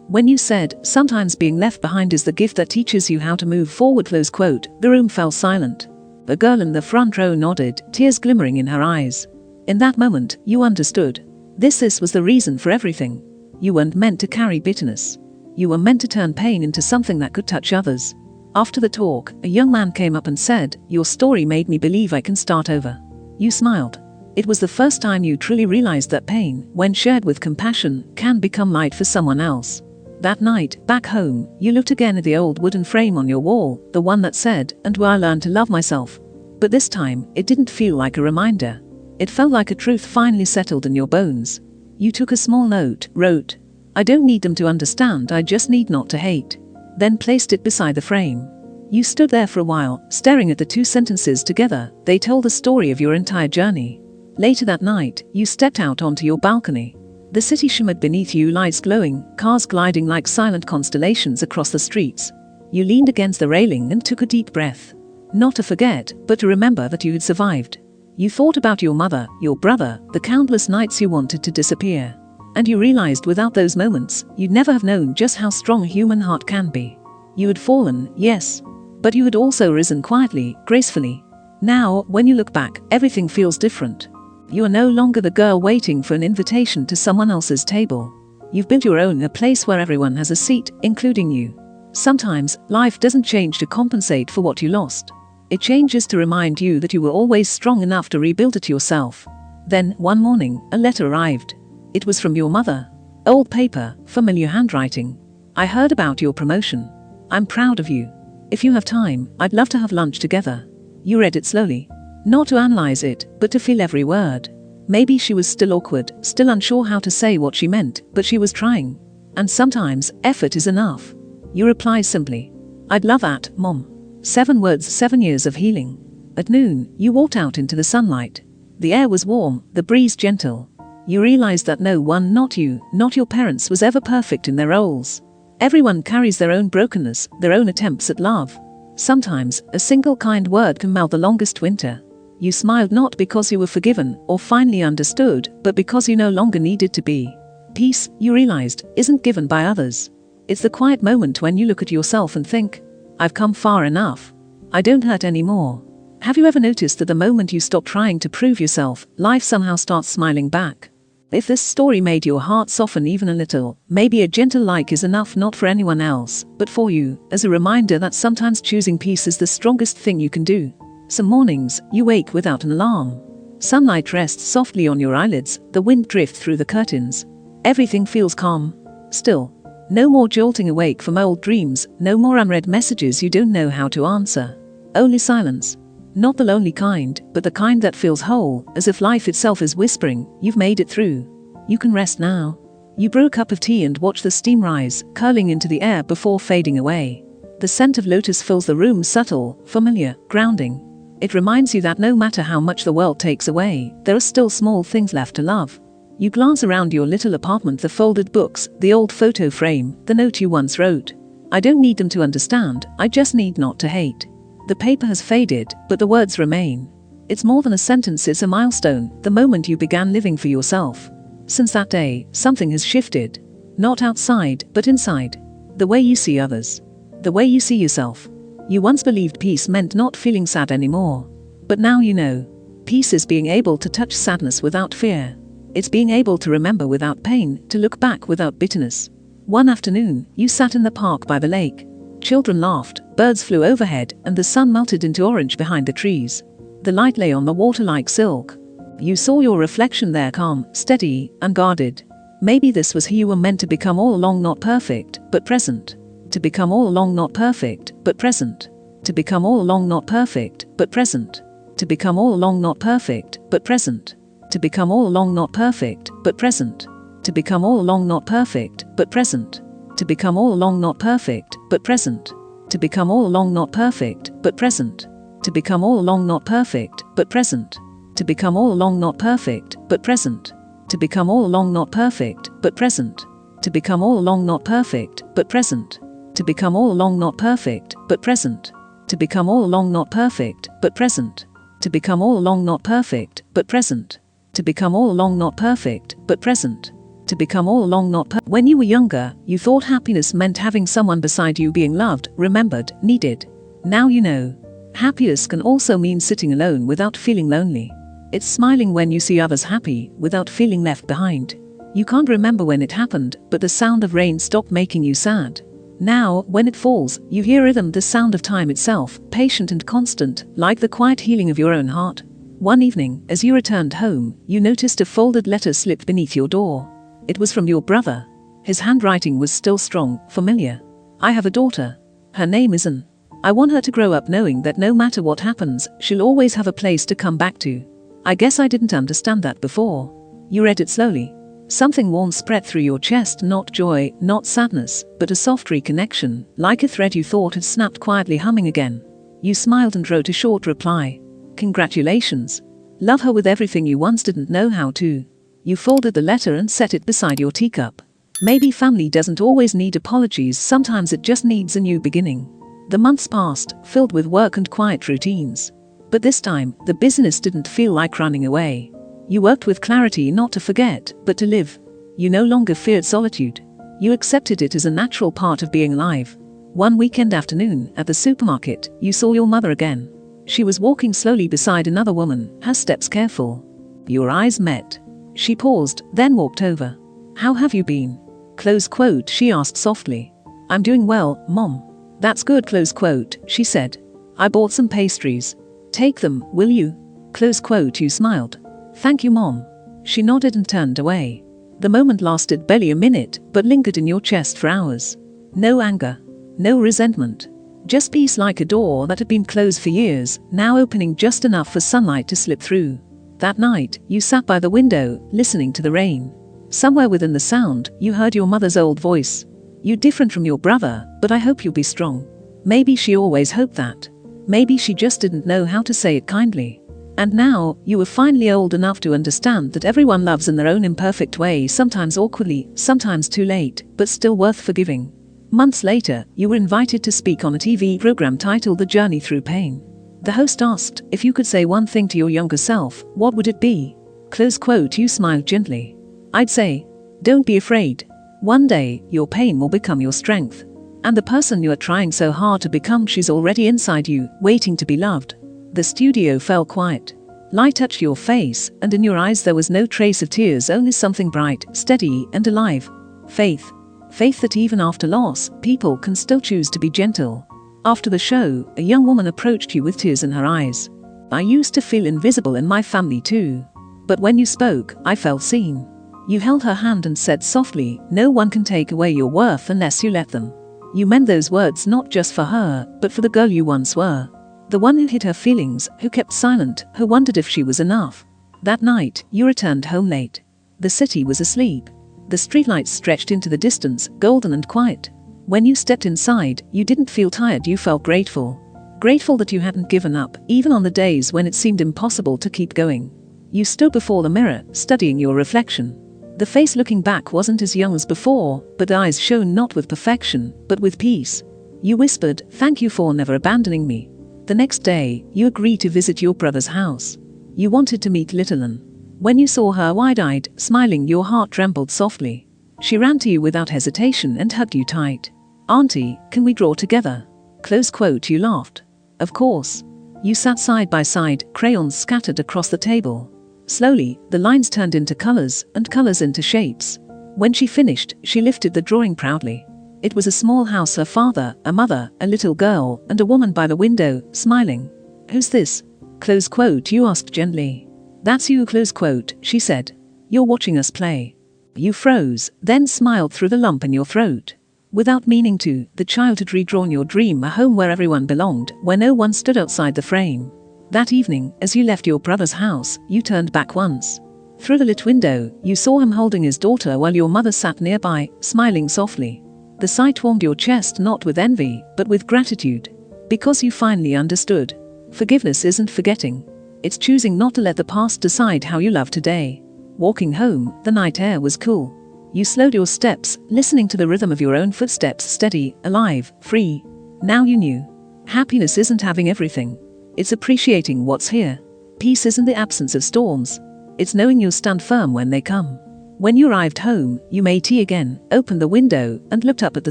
When you said, sometimes being left behind is the gift that teaches you how to move forward, close quote, the room fell silent. The girl in the front row nodded, tears glimmering in her eyes. In that moment, you understood. This was the reason for everything. You weren't meant to carry bitterness. You were meant to turn pain into something that could touch others. After the talk, a young man came up and said, "Your story made me believe I can start over." You smiled. It was the first time you truly realized that pain, when shared with compassion, can become light for someone else. That night, back home, you looked again at the old wooden frame on your wall, the one that said, "And where I learned to love myself." But this time, it didn't feel like a reminder. It felt like a truth finally settled in your bones. You took a small note, wrote, "I don't need them to understand, I just need not to hate." Then placed it beside the frame. You stood there for a while, staring at the two sentences together. They told the story of your entire journey. Later that night, you stepped out onto your balcony. The city shimmered beneath you, lights glowing, cars gliding like silent constellations across the streets. You leaned against the railing and took a deep breath. Not to forget, but to remember that you had survived. You thought about your mother, your brother, the countless nights you wanted to disappear. And you realized without those moments, you'd never have known just how strong a human heart can be. You had fallen, yes. But you had also risen quietly, gracefully. Now, when you look back, everything feels different. You are no longer the girl waiting for an invitation to someone else's table. You've built your own, a place where everyone has a seat, including you. Sometimes, life doesn't change to compensate for what you lost. It changes to remind you that you were always strong enough to rebuild it yourself. Then, one morning, a letter arrived. It was from your mother. Old paper, familiar handwriting. "I heard about your promotion. I'm proud of you. If you have time, I'd love to have lunch together." You read it slowly. Not to analyze it, but to feel every word. Maybe she was still awkward, still unsure how to say what she meant, but she was trying. And sometimes, effort is enough. You reply simply, "I'd love that, Mom." 7 words, 7 years of healing. At noon, you walked out into the sunlight. The air was warm, the breeze gentle. You realized that no one, not you, not your parents, was ever perfect in their roles. Everyone carries their own brokenness, their own attempts at love. Sometimes, a single kind word can melt the longest winter. You smiled not because you were forgiven or finally understood, but because you no longer needed to be. Peace, you realized, isn't given by others. It's the quiet moment when you look at yourself and think, "I've come far enough. I don't hurt anymore." Have you ever noticed that the moment you stop trying to prove yourself, life somehow starts smiling back? If this story made your heart soften even a little, maybe a gentle like is enough, not for anyone else, but for you, as a reminder that sometimes choosing peace is the strongest thing you can do. Some mornings, you wake without an alarm. Sunlight rests softly on your eyelids, the wind drifts through the curtains. Everything feels calm. Still. No more jolting awake from old dreams, no more unread messages you don't know how to answer. Only silence. Not the lonely kind, but the kind that feels whole, as if life itself is whispering, "You've made it through. You can rest now." You brew a cup of tea and watch the steam rise, curling into the air before fading away. The scent of lotus fills the room, subtle, familiar, grounding. It reminds you that no matter how much the world takes away, there are still small things left to love. You glance around your little apartment, the folded books, the old photo frame, the note you once wrote. "I don't need them to understand, I just need not to hate." The paper has faded, but the words remain. It's more than a sentence, it's a milestone, the moment you began living for yourself. Since that day, something has shifted. Not outside, but inside. The way you see others. The way you see yourself. You once believed peace meant not feeling sad anymore. But now you know. Peace is being able to touch sadness without fear. It's being able to remember without pain, to look back without bitterness. One afternoon, you sat in the park by the lake. Children laughed, birds flew overhead, and the sun melted into orange behind the trees. The light lay on the water like silk. You saw your reflection there, calm, steady, unguarded. Maybe this was who you were meant to become all along, not perfect, but present. To become all along, not perfect, but present. To become all along, not perfect, but present. To become all along, not perfect, but present. To become all along, not perfect, but present. To become all along, not perfect, but present. To become all along, not perfect, but present. To become all along, not perfect, but present. To become all along, not perfect, but present. To become all along, not perfect, but present. To become all along, not perfect, but present. To become all along, not perfect, but present. To become all along, not perfect, but present. To become all along, not perfect, but present. To become all along not perfect, but present. To become all along not perfect, but present. To become all along not perfect. When you were younger, you thought happiness meant having someone beside you being loved, remembered, needed. Now you know. Happiness can also mean sitting alone without feeling lonely. It's smiling when you see others happy, without feeling left behind. You can't remember when it happened, but the sound of rain stopped making you sad. Now, when it falls, you hear rhythm, the sound of time itself, patient and constant, like the quiet healing of your own heart. One evening, as you returned home, you noticed a folded letter slipped beneath your door. It was from your brother. His handwriting was still strong, familiar. I have a daughter. Her name is Anne. I want her to grow up knowing that no matter what happens, she'll always have a place to come back to. I guess I didn't understand that before. You read it slowly. Something warm spread through your chest, not joy, not sadness, but a soft reconnection, like a thread you thought had snapped quietly humming again. You smiled and wrote a short reply. Congratulations. Love her with everything you once didn't know how to. You folded the letter and set it beside your teacup. Maybe family doesn't always need apologies, sometimes it just needs a new beginning. The months passed, filled with work and quiet routines. But this time, the business didn't feel like running away. You worked with clarity, not to forget, but to live. You no longer feared solitude. You accepted it as a natural part of being alive. One weekend afternoon, at the supermarket, you saw your mother again. She was walking slowly beside another woman, her steps careful. Your eyes met. She paused, then walked over. How have you been? Close quote, she asked softly. I'm doing well, Mom. That's good, close quote, she said. I bought some pastries. Take them, will you? Close quote, you smiled. Thank you, Mom. She nodded and turned away. The moment lasted barely a minute, but lingered in your chest for hours. No anger. No resentment. Just peace, like a door that had been closed for years, now opening just enough for sunlight to slip through. That night, you sat by the window, listening to the rain. Somewhere within the sound, you heard your mother's old voice. You're different from your brother, but I hope you'll be strong. Maybe she always hoped that. Maybe she just didn't know how to say it kindly. And now, you were finally old enough to understand that everyone loves in their own imperfect way, sometimes awkwardly, sometimes too late, but still worth forgiving. Months later, you were invited to speak on a TV program titled The Journey Through Pain. The host asked, if you could say one thing to your younger self, what would it be? Close quote, you smiled gently. I'd say, don't be afraid. One day, your pain will become your strength. And the person you are trying so hard to become, she's already inside you, waiting to be loved. The studio fell quiet. Light touched your face, and in your eyes there was no trace of tears, only something bright, steady, and alive. Faith. Faith that even after loss, people can still choose to be gentle. After the show, a young woman approached you with tears in her eyes. I used to feel invisible in my family too. But when you spoke, I felt seen. You held her hand and said softly, no one can take away your worth unless you let them. You meant those words not just for her, but for the girl you once were. The one who hid her feelings, who kept silent, who wondered if she was enough. That night, you returned home late. The city was asleep. The streetlights stretched into the distance, golden and quiet. When you stepped inside, you didn't feel tired, you felt grateful. Grateful that you hadn't given up, even on the days when it seemed impossible to keep going. You stood before the mirror, studying your reflection. The face looking back wasn't as young as before, but the eyes shone not with perfection, but with peace. You whispered, thank you for never abandoning me. The next day, you agreed to visit your brother's house. You wanted to meet little Anne. When you saw her wide-eyed, smiling, your heart trembled softly. She ran to you without hesitation and hugged you tight. Auntie, can we draw together? Close quote, you laughed. Of course. You sat side by side, crayons scattered across the table. Slowly, the lines turned into colors, and colors into shapes. When she finished, she lifted the drawing proudly. It was a small house, her father, a mother, a little girl, and a woman by the window, smiling. Who's this? Close quote, you asked gently. That's you, close quote, she said. You're watching us play. You froze, then smiled through the lump in your throat. Without meaning to, the child had redrawn your dream, a home where everyone belonged, where no one stood outside the frame. That evening, as you left your brother's house, you turned back once. Through the lit window, you saw him holding his daughter while your mother sat nearby, smiling softly. The sight warmed your chest, not with envy, but with gratitude. Because you finally understood. Forgiveness isn't forgetting. It's choosing not to let the past decide how you love today. Walking home, the night air was cool. You slowed your steps, listening to the rhythm of your own footsteps, steady, alive, free. Now you knew. Happiness isn't having everything. It's appreciating what's here. Peace isn't the absence of storms. It's knowing you'll stand firm when they come. When you arrived home, you made tea again, opened the window, and looked up at the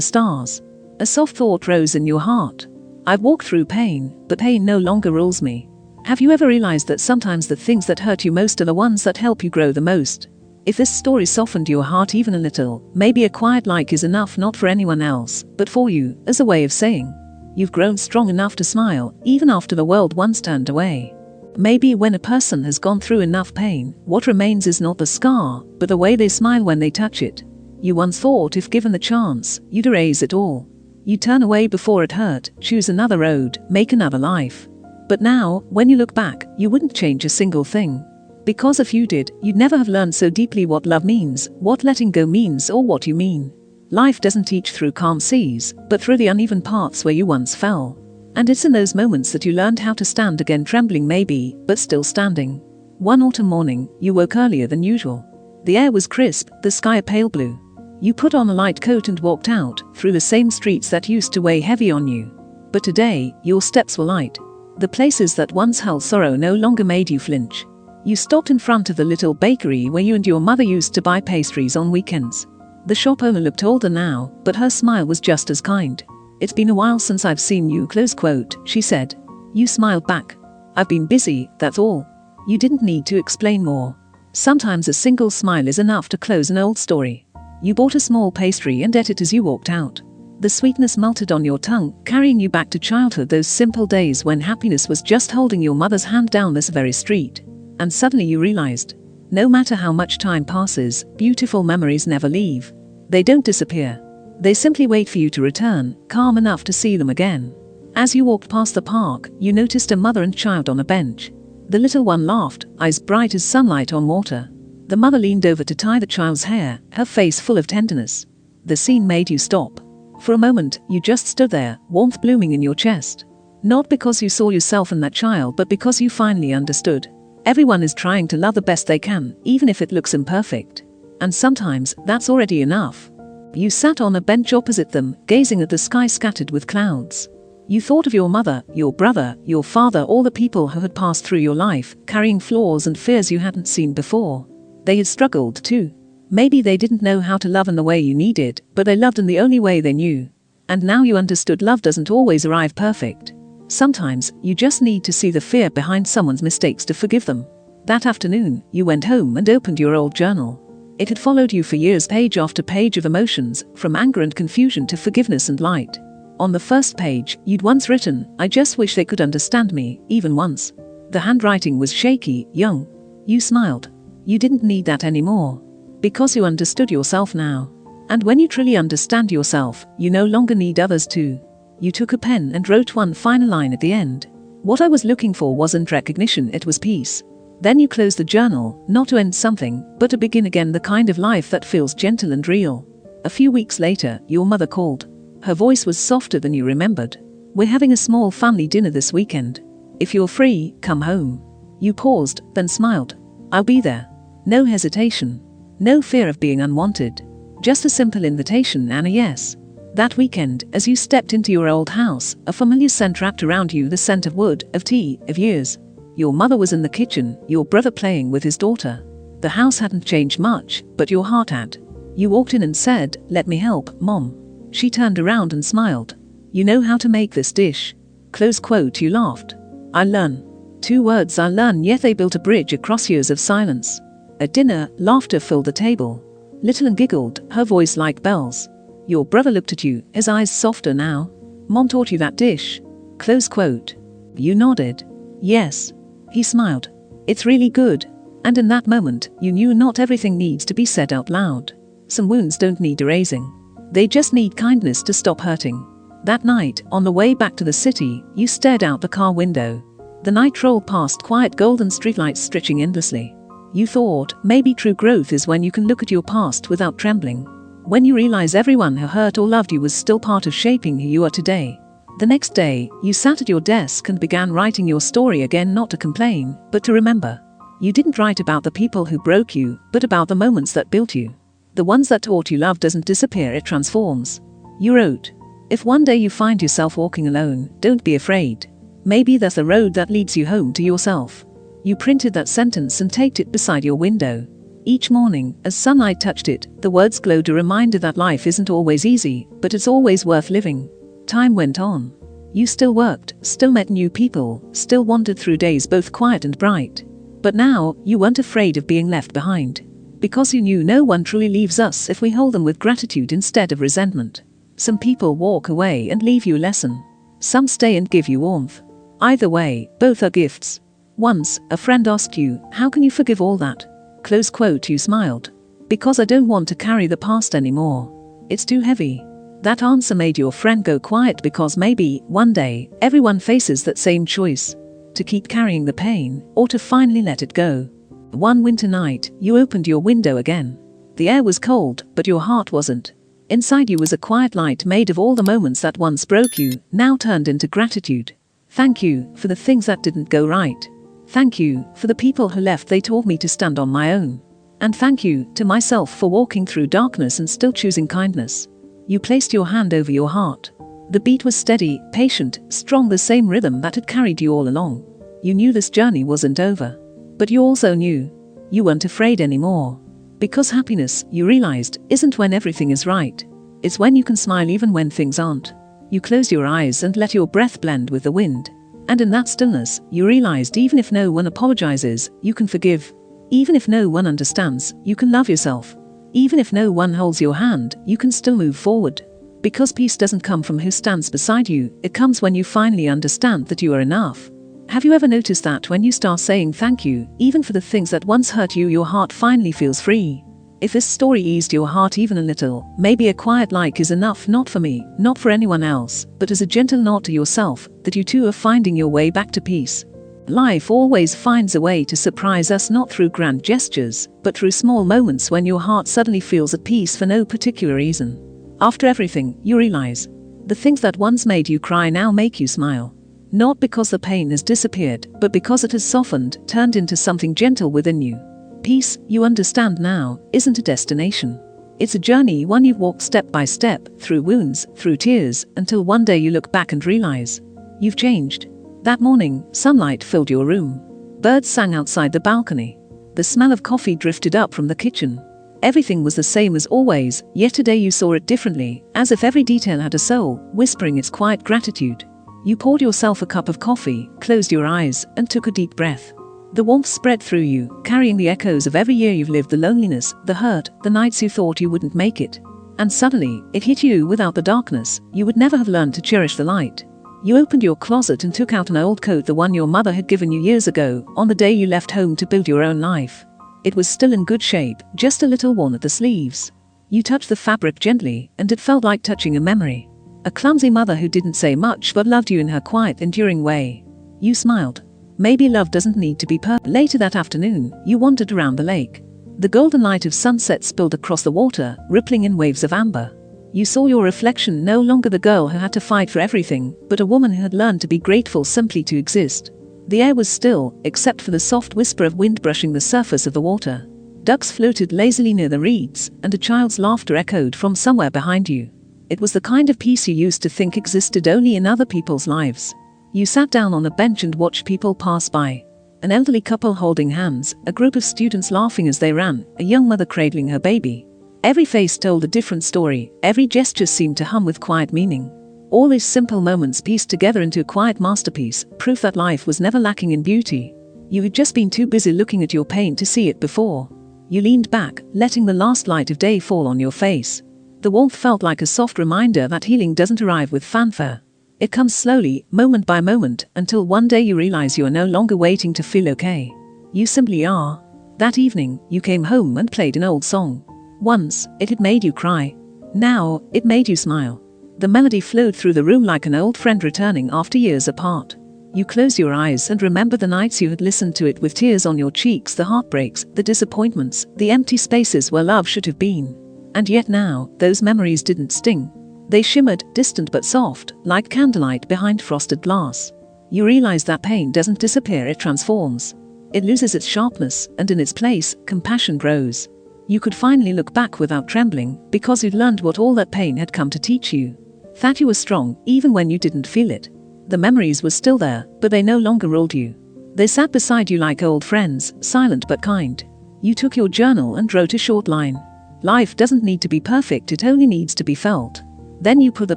stars. A soft thought rose in your heart. I've walked through pain, but pain no longer rules me. Have you ever realized that sometimes the things that hurt you most are the ones that help you grow the most? If this story softened your heart even a little, maybe a quiet like is enough, not for anyone else, but for you, as a way of saying, you've grown strong enough to smile, even after the world once turned away. Maybe when a person has gone through enough pain, what remains is not the scar, but the way they smile when they touch it. You once thought if given the chance, you'd erase it all. You'd turn away before it hurt, choose another road, make another life. But now, when you look back, you wouldn't change a single thing. Because if you did, you'd never have learned so deeply what love means, what letting go means, or what you mean. Life doesn't teach through calm seas, but through the uneven paths where you once fell. And it's in those moments that you learned how to stand again, trembling maybe, but still standing. One autumn morning, you woke earlier than usual. The air was crisp, the sky a pale blue. You put on a light coat and walked out, through the same streets that used to weigh heavy on you. But today, your steps were light. The places that once held sorrow no longer made you flinch. You stopped in front of the little bakery where you and your mother used to buy pastries on weekends. The shop owner looked older now, but her smile was just as kind. It's been a while since I've seen you, close quote, she said. You smiled back. I've been busy, that's all. You didn't need to explain more. Sometimes a single smile is enough to close an old story. You bought a small pastry and ate it as you walked out. The sweetness melted on your tongue, carrying you back to childhood, those simple days when happiness was just holding your mother's hand down this very street. And suddenly you realized, no matter how much time passes, beautiful memories never leave. They don't disappear. They simply wait for you to return, calm enough to see them again. As you walked past the park, you noticed a mother and child on a bench. The little one laughed, eyes bright as sunlight on water. The mother leaned over to tie the child's hair, her face full of tenderness. The scene made you stop. For a moment, you just stood there, warmth blooming in your chest. Not because you saw yourself in that child, but because you finally understood. Everyone is trying to love the best they can, even if it looks imperfect. And sometimes, that's already enough. You sat on a bench opposite them, gazing at the sky scattered with clouds. You thought of your mother, your brother, your father, all the people who had passed through your life, carrying flaws and fears you hadn't seen before. They had struggled too. Maybe they didn't know how to love in the way you needed, but they loved in the only way they knew. And now you understood love doesn't always arrive perfect. Sometimes, you just need to see the fear behind someone's mistakes to forgive them. That afternoon, you went home and opened your old journal. It had followed you for years, page after page of emotions, from anger and confusion to forgiveness and light. On the first page, you'd once written, I just wish they could understand me, even once. The handwriting was shaky, young. You smiled. You didn't need that anymore. Because you understood yourself now. And when you truly understand yourself, you no longer need others to. You took a pen and wrote one final line at the end. What I was looking for wasn't recognition, it was peace. Then you closed the journal, not to end something, but to begin again, the kind of life that feels gentle and real. A few weeks later, your mother called. Her voice was softer than you remembered. We're having a small family dinner this weekend. If you're free, come home. You paused, then smiled. I'll be there. No hesitation. No fear of being unwanted. Just a simple invitation and a yes. That weekend, as you stepped into your old house, a familiar scent wrapped around you, the scent of wood, of tea, of years. Your mother was in the kitchen, your brother playing with his daughter. The house hadn't changed much, but your heart had. You walked in and said, let me help, Mom. She turned around and smiled. You know how to make this dish. Close quote, you laughed. I'll learn. 2 words, I'll learn, yet they built a bridge across years of silence. At dinner, laughter filled the table. Little and giggled, her voice like bells. Your brother looked at you, his eyes softer now. Mom taught you that dish. Close quote. You nodded. Yes. He smiled. It's really good. And in that moment, you knew not everything needs to be said out loud. Some wounds don't need erasing. They just need kindness to stop hurting. That night, on the way back to the city, you stared out the car window. The night rolled past, quiet golden streetlights stretching endlessly. You thought, maybe true growth is when you can look at your past without trembling. When you realize everyone who hurt or loved you was still part of shaping who you are today. The next day, you sat at your desk and began writing your story again, not to complain, but to remember. You didn't write about the people who broke you, but about the moments that built you. The ones that taught you love doesn't disappear, it transforms. You wrote, if one day you find yourself walking alone, don't be afraid. Maybe there's a road that leads you home to yourself. You printed that sentence and taped it beside your window. Each morning, as sunlight touched it, the words glowed, a reminder that life isn't always easy, but it's always worth living. Time went on. You still worked, still met new people, still wandered through days both quiet and bright. But now, you weren't afraid of being left behind. Because you knew no one truly leaves us if we hold them with gratitude instead of resentment. Some people walk away and leave you a lesson. Some stay and give you warmth. Either way, both are gifts. Once, a friend asked you, "How can you forgive all that?" Close quote. You smiled. "Because I don't want to carry the past anymore. It's too heavy." That answer made your friend go quiet, because maybe, one day, everyone faces that same choice. To keep carrying the pain, or to finally let it go. One winter night, you opened your window again. The air was cold, but your heart wasn't. Inside you was a quiet light made of all the moments that once broke you, now turned into gratitude. Thank you for the things that didn't go right. Thank you for the people who left. They taught me to stand on my own. And thank you to myself for walking through darkness and still choosing kindness. You placed your hand over your heart. The beat was steady, patient, strong, the same rhythm that had carried you all along. You knew this journey wasn't over. But you also knew you weren't afraid anymore. Because happiness, you realized, isn't when everything is right. It's when you can smile even when things aren't. You closed your eyes and let your breath blend with the wind. And in that stillness, you realized even if no one apologizes, you can forgive. Even if no one understands, you can love yourself. Even if no one holds your hand, you can still move forward. Because peace doesn't come from who stands beside you, it comes when you finally understand that you are enough. Have you ever noticed that when you start saying thank you, even for the things that once hurt you, your heart finally feels free? If this story eased your heart even a little, maybe a quiet like is enough, not for me, not for anyone else, but as a gentle nod to yourself, that you too are finding your way back to peace. Life always finds a way to surprise us, not through grand gestures, but through small moments when your heart suddenly feels at peace for no particular reason. After everything, you realize the things that once made you cry now make you smile. Not because the pain has disappeared, but because it has softened, turned into something gentle within you. Peace, you understand now, isn't a destination. It's a journey, one you've walked step by step, through wounds, through tears, until one day you look back and realize you've changed. That morning, sunlight filled your room. Birds sang outside the balcony. The smell of coffee drifted up from the kitchen. Everything was the same as always, yet today you saw it differently, as if every detail had a soul, whispering its quiet gratitude. You poured yourself a cup of coffee, closed your eyes, and took a deep breath. The warmth spread through you, carrying the echoes of every year you've lived, the loneliness, the hurt, the nights you thought you wouldn't make it. And suddenly, it hit you. Without the darkness, you would never have learned to cherish the light. You opened your closet and took out an old coat, the one your mother had given you years ago, on the day you left home to build your own life. It was still in good shape, just a little worn at the sleeves. You touched the fabric gently, and it felt like touching a memory. A clumsy mother who didn't say much but loved you in her quiet, enduring way. You smiled. Maybe love doesn't need to be perfect. Later that afternoon, you wandered around the lake. The golden light of sunset spilled across the water, rippling in waves of amber. You saw your reflection, no longer the girl who had to fight for everything, but a woman who had learned to be grateful simply to exist. The air was still, except for the soft whisper of wind brushing the surface of the water. Ducks floated lazily near the reeds, and a child's laughter echoed from somewhere behind you. It was the kind of peace you used to think existed only in other people's lives. You sat down on a bench and watched people pass by. An elderly couple holding hands, a group of students laughing as they ran, a young mother cradling her baby. Every face told a different story, every gesture seemed to hum with quiet meaning. All these simple moments pieced together into a quiet masterpiece, proof that life was never lacking in beauty. You had just been too busy looking at your pain to see it before. You leaned back, letting the last light of day fall on your face. The warmth felt like a soft reminder that healing doesn't arrive with fanfare. It comes slowly, moment by moment, until one day you realize you are no longer waiting to feel okay. You simply are. That evening, you came home and played an old song. Once, it had made you cry. Now, it made you smile. The melody flowed through the room like an old friend returning after years apart. You closed your eyes and remembered the nights you had listened to it with tears on your cheeks, the heartbreaks, the disappointments, the empty spaces where love should have been. And yet now, those memories didn't sting. They shimmered, distant but soft, like candlelight behind frosted glass. You realize that pain doesn't disappear, it transforms. It loses its sharpness, and in its place, compassion grows. You could finally look back without trembling, because you'd learned what all that pain had come to teach you. That you were strong, even when you didn't feel it. The memories were still there, but they no longer ruled you. They sat beside you like old friends, silent but kind. You took your journal and wrote a short line. Life doesn't need to be perfect, it only needs to be felt. Then you put the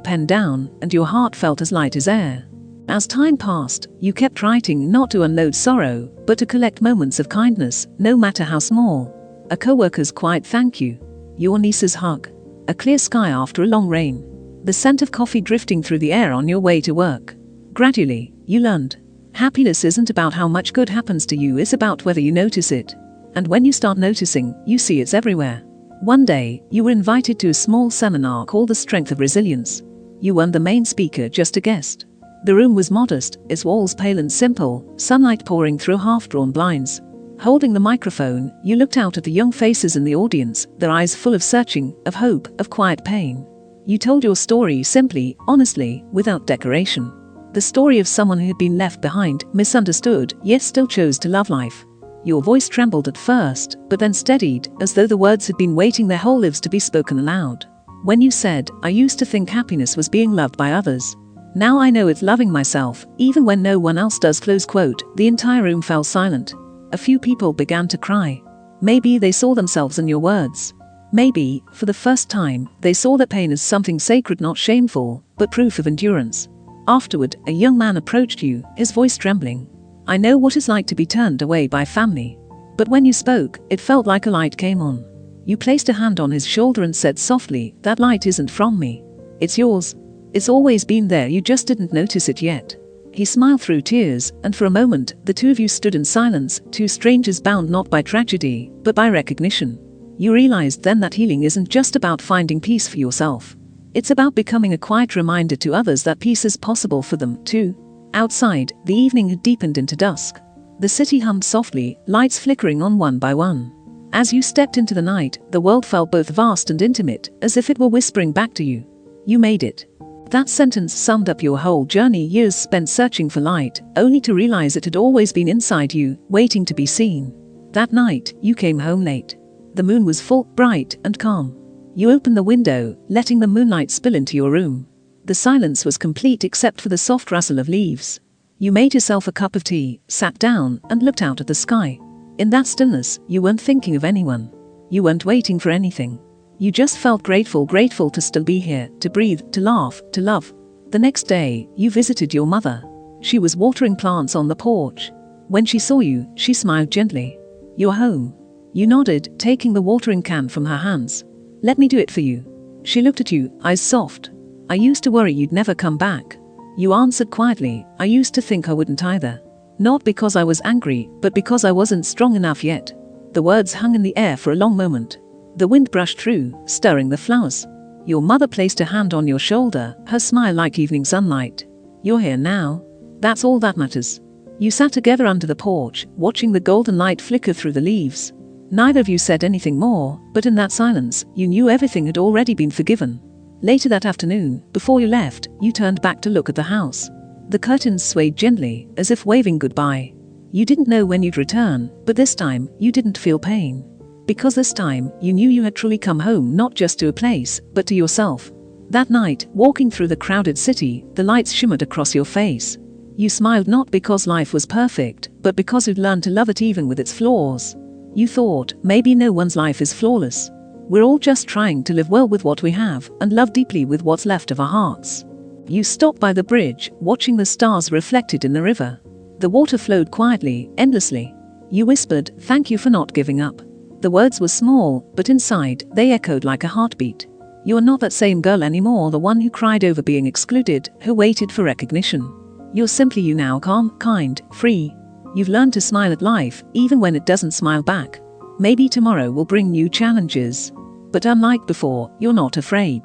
pen down, and your heart felt as light as air. As time passed, you kept writing not to unload sorrow, but to collect moments of kindness, no matter how small. A coworker's quiet thank you. Your niece's hug. A clear sky after a long rain. The scent of coffee drifting through the air on your way to work. Gradually, you learned. Happiness isn't about how much good happens to you, it's about whether you notice it. And when you start noticing, you see it's everywhere. One day, you were invited to a small seminar called The Strength of Resilience. You weren't the main speaker, just a guest. The room was modest, its walls pale and simple, sunlight pouring through half-drawn blinds. Holding the microphone, you looked out at the young faces in the audience, their eyes full of searching, of hope, of quiet pain. You told your story simply, honestly, without decoration. The story of someone who had been left behind, misunderstood, yet still chose to love life. Your voice trembled at first, but then steadied, as though the words had been waiting their whole lives to be spoken aloud. When you said, "I used to think happiness was being loved by others. Now I know it's loving myself, even when no one else does," close quote, the entire room fell silent. A few people began to cry. Maybe they saw themselves in your words. Maybe, for the first time, they saw their pain as something sacred, not shameful, but proof of endurance. Afterward, a young man approached you, his voice trembling. "I know what it's like to be turned away by family." But when you spoke, it felt like a light came on. You placed a hand on his shoulder and said softly, "That light isn't from me. It's yours. It's always been there, you just didn't notice it yet." He smiled through tears, and for a moment, the two of you stood in silence, two strangers bound not by tragedy, but by recognition. You realized then that healing isn't just about finding peace for yourself. It's about becoming a quiet reminder to others that peace is possible for them, too. Outside, the evening had deepened into dusk. The city hummed softly, lights flickering on one by one. As you stepped into the night, the world felt both vast and intimate, as if it were whispering back to you. You made it. That sentence summed up your whole journey, years spent searching for light, only to realize it had always been inside you, waiting to be seen. That night, you came home late. The moon was full, bright, and calm. You opened the window, letting the moonlight spill into your room. The silence was complete except for the soft rustle of leaves. You made yourself a cup of tea, sat down, and looked out at the sky. In that stillness, you weren't thinking of anyone. You weren't waiting for anything. You just felt grateful to still be here, to breathe, to laugh, to love. The next day, you visited your mother. She was watering plants on the porch. When she saw you, she smiled gently. "You're home." You nodded, taking the watering can from her hands. "Let me do it for you." She looked at you, eyes soft. "I used to worry you'd never come back." You answered quietly, "I used to think I wouldn't either. Not because I was angry, but because I wasn't strong enough yet." The words hung in the air for a long moment. The wind brushed through, stirring the flowers. Your mother placed a hand on your shoulder, her smile like evening sunlight. "You're here now. That's all that matters." You sat together under the porch, watching the golden light flicker through the leaves. Neither of you said anything more, but in that silence, you knew everything had already been forgiven. Later that afternoon, before you left, you turned back to look at the house. The curtains swayed gently, as if waving goodbye. You didn't know when you'd return, but this time, you didn't feel pain. Because this time, you knew you had truly come home, not just to a place, but to yourself. That night, walking through the crowded city, the lights shimmered across your face. You smiled not because life was perfect, but because you'd learned to love it even with its flaws. You thought, maybe no one's life is flawless. We're all just trying to live well with what we have, and love deeply with what's left of our hearts. You stopped by the bridge, watching the stars reflected in the river. The water flowed quietly, endlessly. You whispered, "Thank you for not giving up." The words were small, but inside, they echoed like a heartbeat. You are not that same girl anymore, the one who cried over being excluded, who waited for recognition. You're simply you now, calm, kind, free. You've learned to smile at life, even when it doesn't smile back. Maybe tomorrow will bring new challenges. But unlike before, you're not afraid.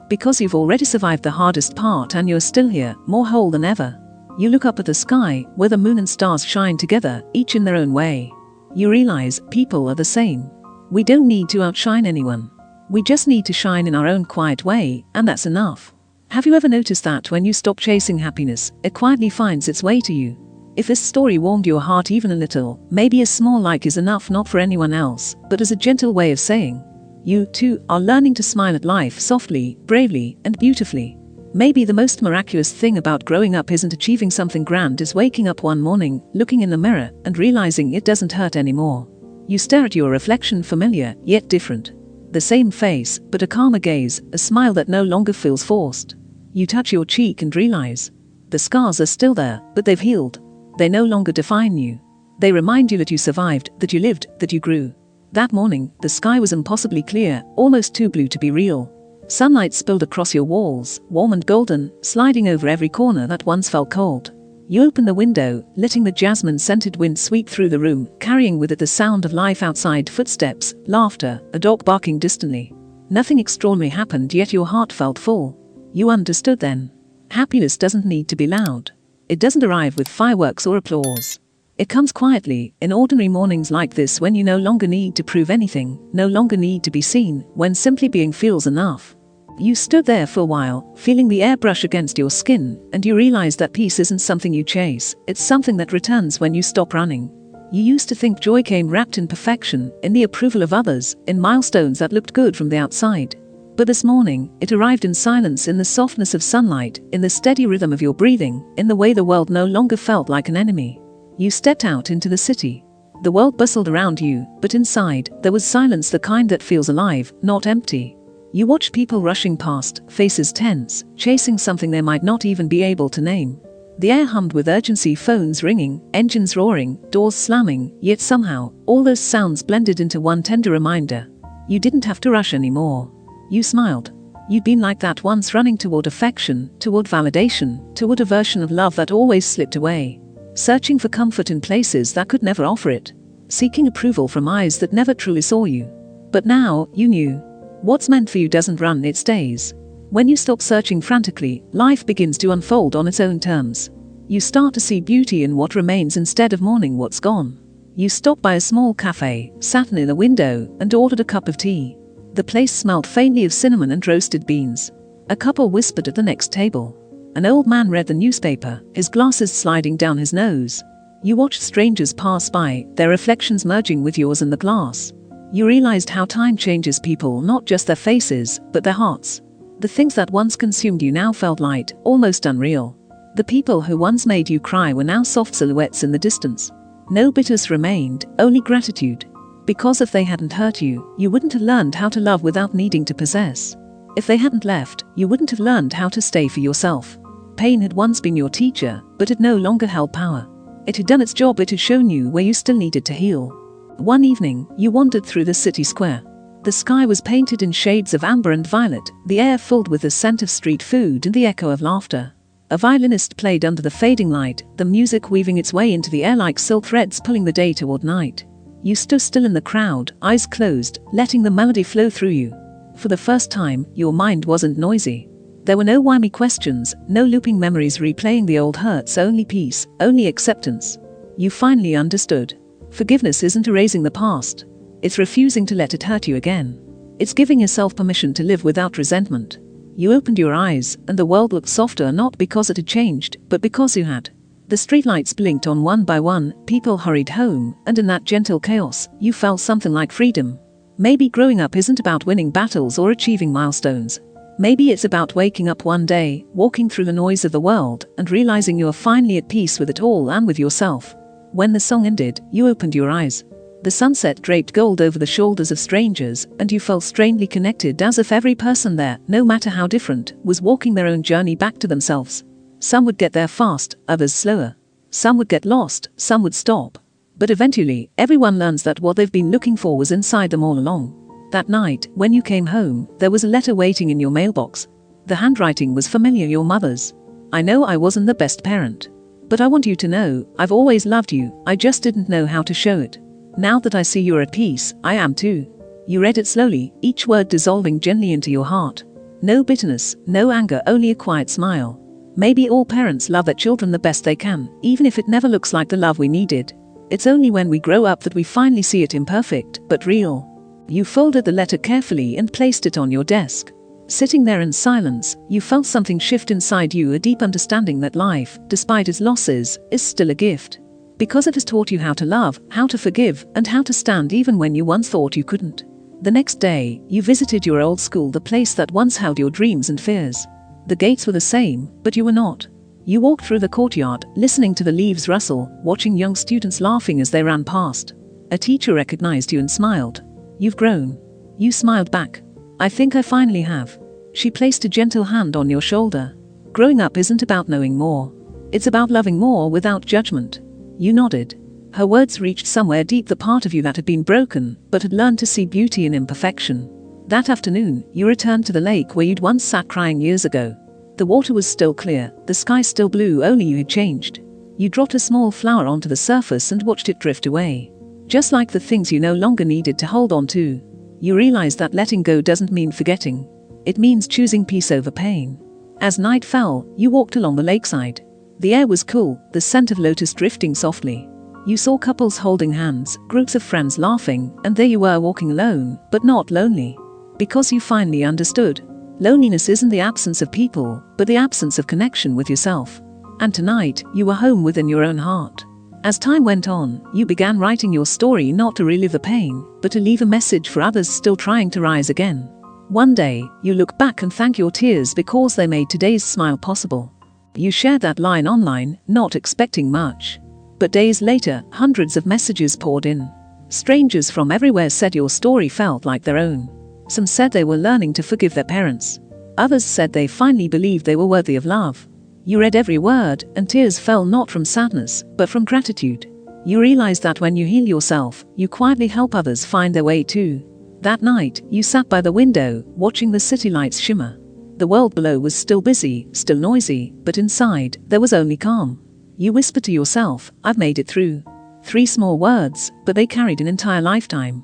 Because you've already survived the hardest part and you're still here, more whole than ever. You look up at the sky, where the moon and stars shine together, each in their own way. You realize people are the same. We don't need to outshine anyone. We just need to shine in our own quiet way, and that's enough. Have you ever noticed that when you stop chasing happiness, it quietly finds its way to you? If this story warmed your heart even a little, maybe a small like is enough, not for anyone else, but as a gentle way of saying, you, too, are learning to smile at life softly, bravely, and beautifully. Maybe the most miraculous thing about growing up isn't achieving something grand, is waking up one morning, looking in the mirror, and realizing it doesn't hurt anymore. You stare at your reflection, familiar, yet different. The same face, but a calmer gaze, a smile that no longer feels forced. You touch your cheek and realize the scars are still there, but they've healed. They no longer define you. They remind you that you survived, that you lived, that you grew. That morning, the sky was impossibly clear, almost too blue to be real. Sunlight spilled across your walls, warm and golden, sliding over every corner that once felt cold. You opened the window, letting the jasmine-scented wind sweep through the room, carrying with it the sound of life outside, footsteps, laughter, a dog barking distantly. Nothing extraordinary happened, yet your heart felt full. You understood then. Happiness doesn't need to be loud. It doesn't arrive with fireworks or applause. It comes quietly, in ordinary mornings like this, when you no longer need to prove anything, no longer need to be seen, when simply being feels enough. You stood there for a while, feeling the air brush against your skin, and you realized that peace isn't something you chase, it's something that returns when you stop running. You used to think joy came wrapped in perfection, in the approval of others, in milestones that looked good from the outside. But this morning, it arrived in silence, in the softness of sunlight, in the steady rhythm of your breathing, in the way the world no longer felt like an enemy. You stepped out into the city. The world bustled around you, but inside, there was silence, the kind that feels alive, not empty. You watched people rushing past, faces tense, chasing something they might not even be able to name. The air hummed with urgency, phones ringing, engines roaring, doors slamming, yet somehow, all those sounds blended into one tender reminder. You didn't have to rush anymore. You smiled. You'd been like that once, running toward affection, toward validation, toward a version of love that always slipped away. Searching for comfort in places that could never offer it. Seeking approval from eyes that never truly saw you. But now, you knew. What's meant for you doesn't run, it stays. When you stop searching frantically, life begins to unfold on its own terms. You start to see beauty in what remains instead of mourning what's gone. You stopped by a small cafe, sat in a window, and ordered a cup of tea. The place smelled faintly of cinnamon and roasted beans. A couple whispered at the next table. An old man read the newspaper, his glasses sliding down his nose. You watched strangers pass by, their reflections merging with yours in the glass. You realized how time changes people, not just their faces, but their hearts. The things that once consumed you now felt light, almost unreal. The people who once made you cry were now soft silhouettes in the distance. No bitterness remained, only gratitude. Because if they hadn't hurt you, you wouldn't have learned how to love without needing to possess. If they hadn't left, you wouldn't have learned how to stay for yourself. Pain had once been your teacher, but it no longer held power. It had done its job, it had shown you where you still needed to heal. One evening, you wandered through the city square. The sky was painted in shades of amber and violet, the air filled with the scent of street food and the echo of laughter. A violinist played under the fading light, the music weaving its way into the air like silk threads pulling the day toward night. You stood still in the crowd, eyes closed, letting the melody flow through you. For the first time, your mind wasn't noisy. There were no whimy questions, no looping memories replaying the old hurts, only peace, only acceptance. You finally understood. Forgiveness isn't erasing the past. It's refusing to let it hurt you again. It's giving yourself permission to live without resentment. You opened your eyes, and the world looked softer, not because it had changed, but because you had. The streetlights blinked on one by one, people hurried home, and in that gentle chaos, you felt something like freedom. Maybe growing up isn't about winning battles or achieving milestones. Maybe it's about waking up one day, walking through the noise of the world, and realizing you are finally at peace with it all and with yourself. When the song ended, you opened your eyes. The sunset draped gold over the shoulders of strangers, and you felt strangely connected, as if every person there, no matter how different, was walking their own journey back to themselves. Some would get there fast, others slower. Some would get lost, some would stop. But eventually, everyone learns that what they've been looking for was inside them all along. That night, when you came home, there was a letter waiting in your mailbox. The handwriting was familiar, your mother's. I know I wasn't the best parent. But I want you to know, I've always loved you, I just didn't know how to show it. Now that I see you're at peace, I am too. You read it slowly, each word dissolving gently into your heart. No bitterness, no anger, only a quiet smile. Maybe all parents love their children the best they can, even if it never looks like the love we needed. It's only when we grow up that we finally see it, imperfect, but real. You folded the letter carefully and placed it on your desk. Sitting there in silence, you felt something shift inside you, a deep understanding that life, despite its losses, is still a gift. Because it has taught you how to love, how to forgive, and how to stand even when you once thought you couldn't. The next day, you visited your old school, the place that once held your dreams and fears. The gates were the same, but you were not. You walked through the courtyard, listening to the leaves rustle, watching young students laughing as they ran past. A teacher recognized you and smiled. "You've grown." You smiled back. "I think I finally have." She placed a gentle hand on your shoulder. Growing up isn't about knowing more. It's about loving more without judgment. You nodded. Her words reached somewhere deep, the part of you that had been broken, but had learned to see beauty in imperfection. That afternoon, you returned to the lake where you'd once sat crying years ago. The water was still clear, the sky still blue, only you had changed. You dropped a small flower onto the surface and watched it drift away. Just like the things you no longer needed to hold on to. You realized that letting go doesn't mean forgetting. It means choosing peace over pain. As night fell, you walked along the lakeside. The air was cool, the scent of lotus drifting softly. You saw couples holding hands, groups of friends laughing, and there you were walking alone, but not lonely. Because you finally understood. Loneliness isn't the absence of people, but the absence of connection with yourself. And tonight, you were home within your own heart. As time went on, you began writing your story not to relive the pain, but to leave a message for others still trying to rise again. One day, you look back and thank your tears because they made today's smile possible. You shared that line online, not expecting much. But days later, hundreds of messages poured in. Strangers from everywhere said your story felt like their own. Some said they were learning to forgive their parents. Others said they finally believed they were worthy of love. You read every word, and tears fell not from sadness, but from gratitude. You realized that when you heal yourself, you quietly help others find their way too. That night, you sat by the window, watching the city lights shimmer. The world below was still busy, still noisy, but inside, there was only calm. You whispered to yourself, "I've made it through." 3 small words, but they carried an entire lifetime.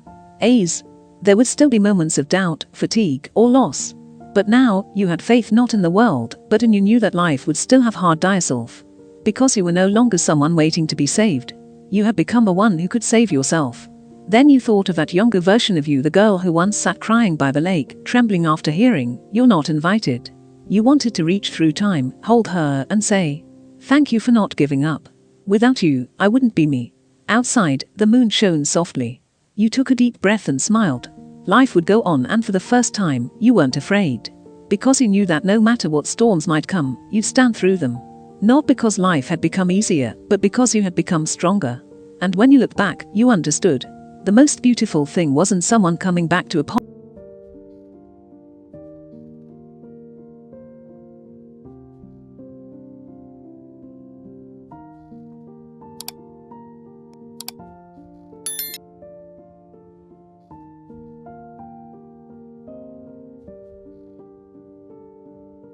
There would still be moments of doubt, fatigue, or loss. But now, you had faith not in the world, but you knew that life would still have hard days. Because you were no longer someone waiting to be saved. You had become the one who could save yourself. Then you thought of that younger version of you, the girl who once sat crying by the lake, trembling after hearing, "You're not invited." You wanted to reach through time, hold her, and say, "Thank you for not giving up. Without you, I wouldn't be me." Outside, the moon shone softly. You took a deep breath and smiled. Life would go on, and for the first time, you weren't afraid. Because you knew that no matter what storms might come, you'd stand through them. Not because life had become easier, but because you had become stronger. And when you look back, you understood. The most beautiful thing wasn't someone coming back to apologize.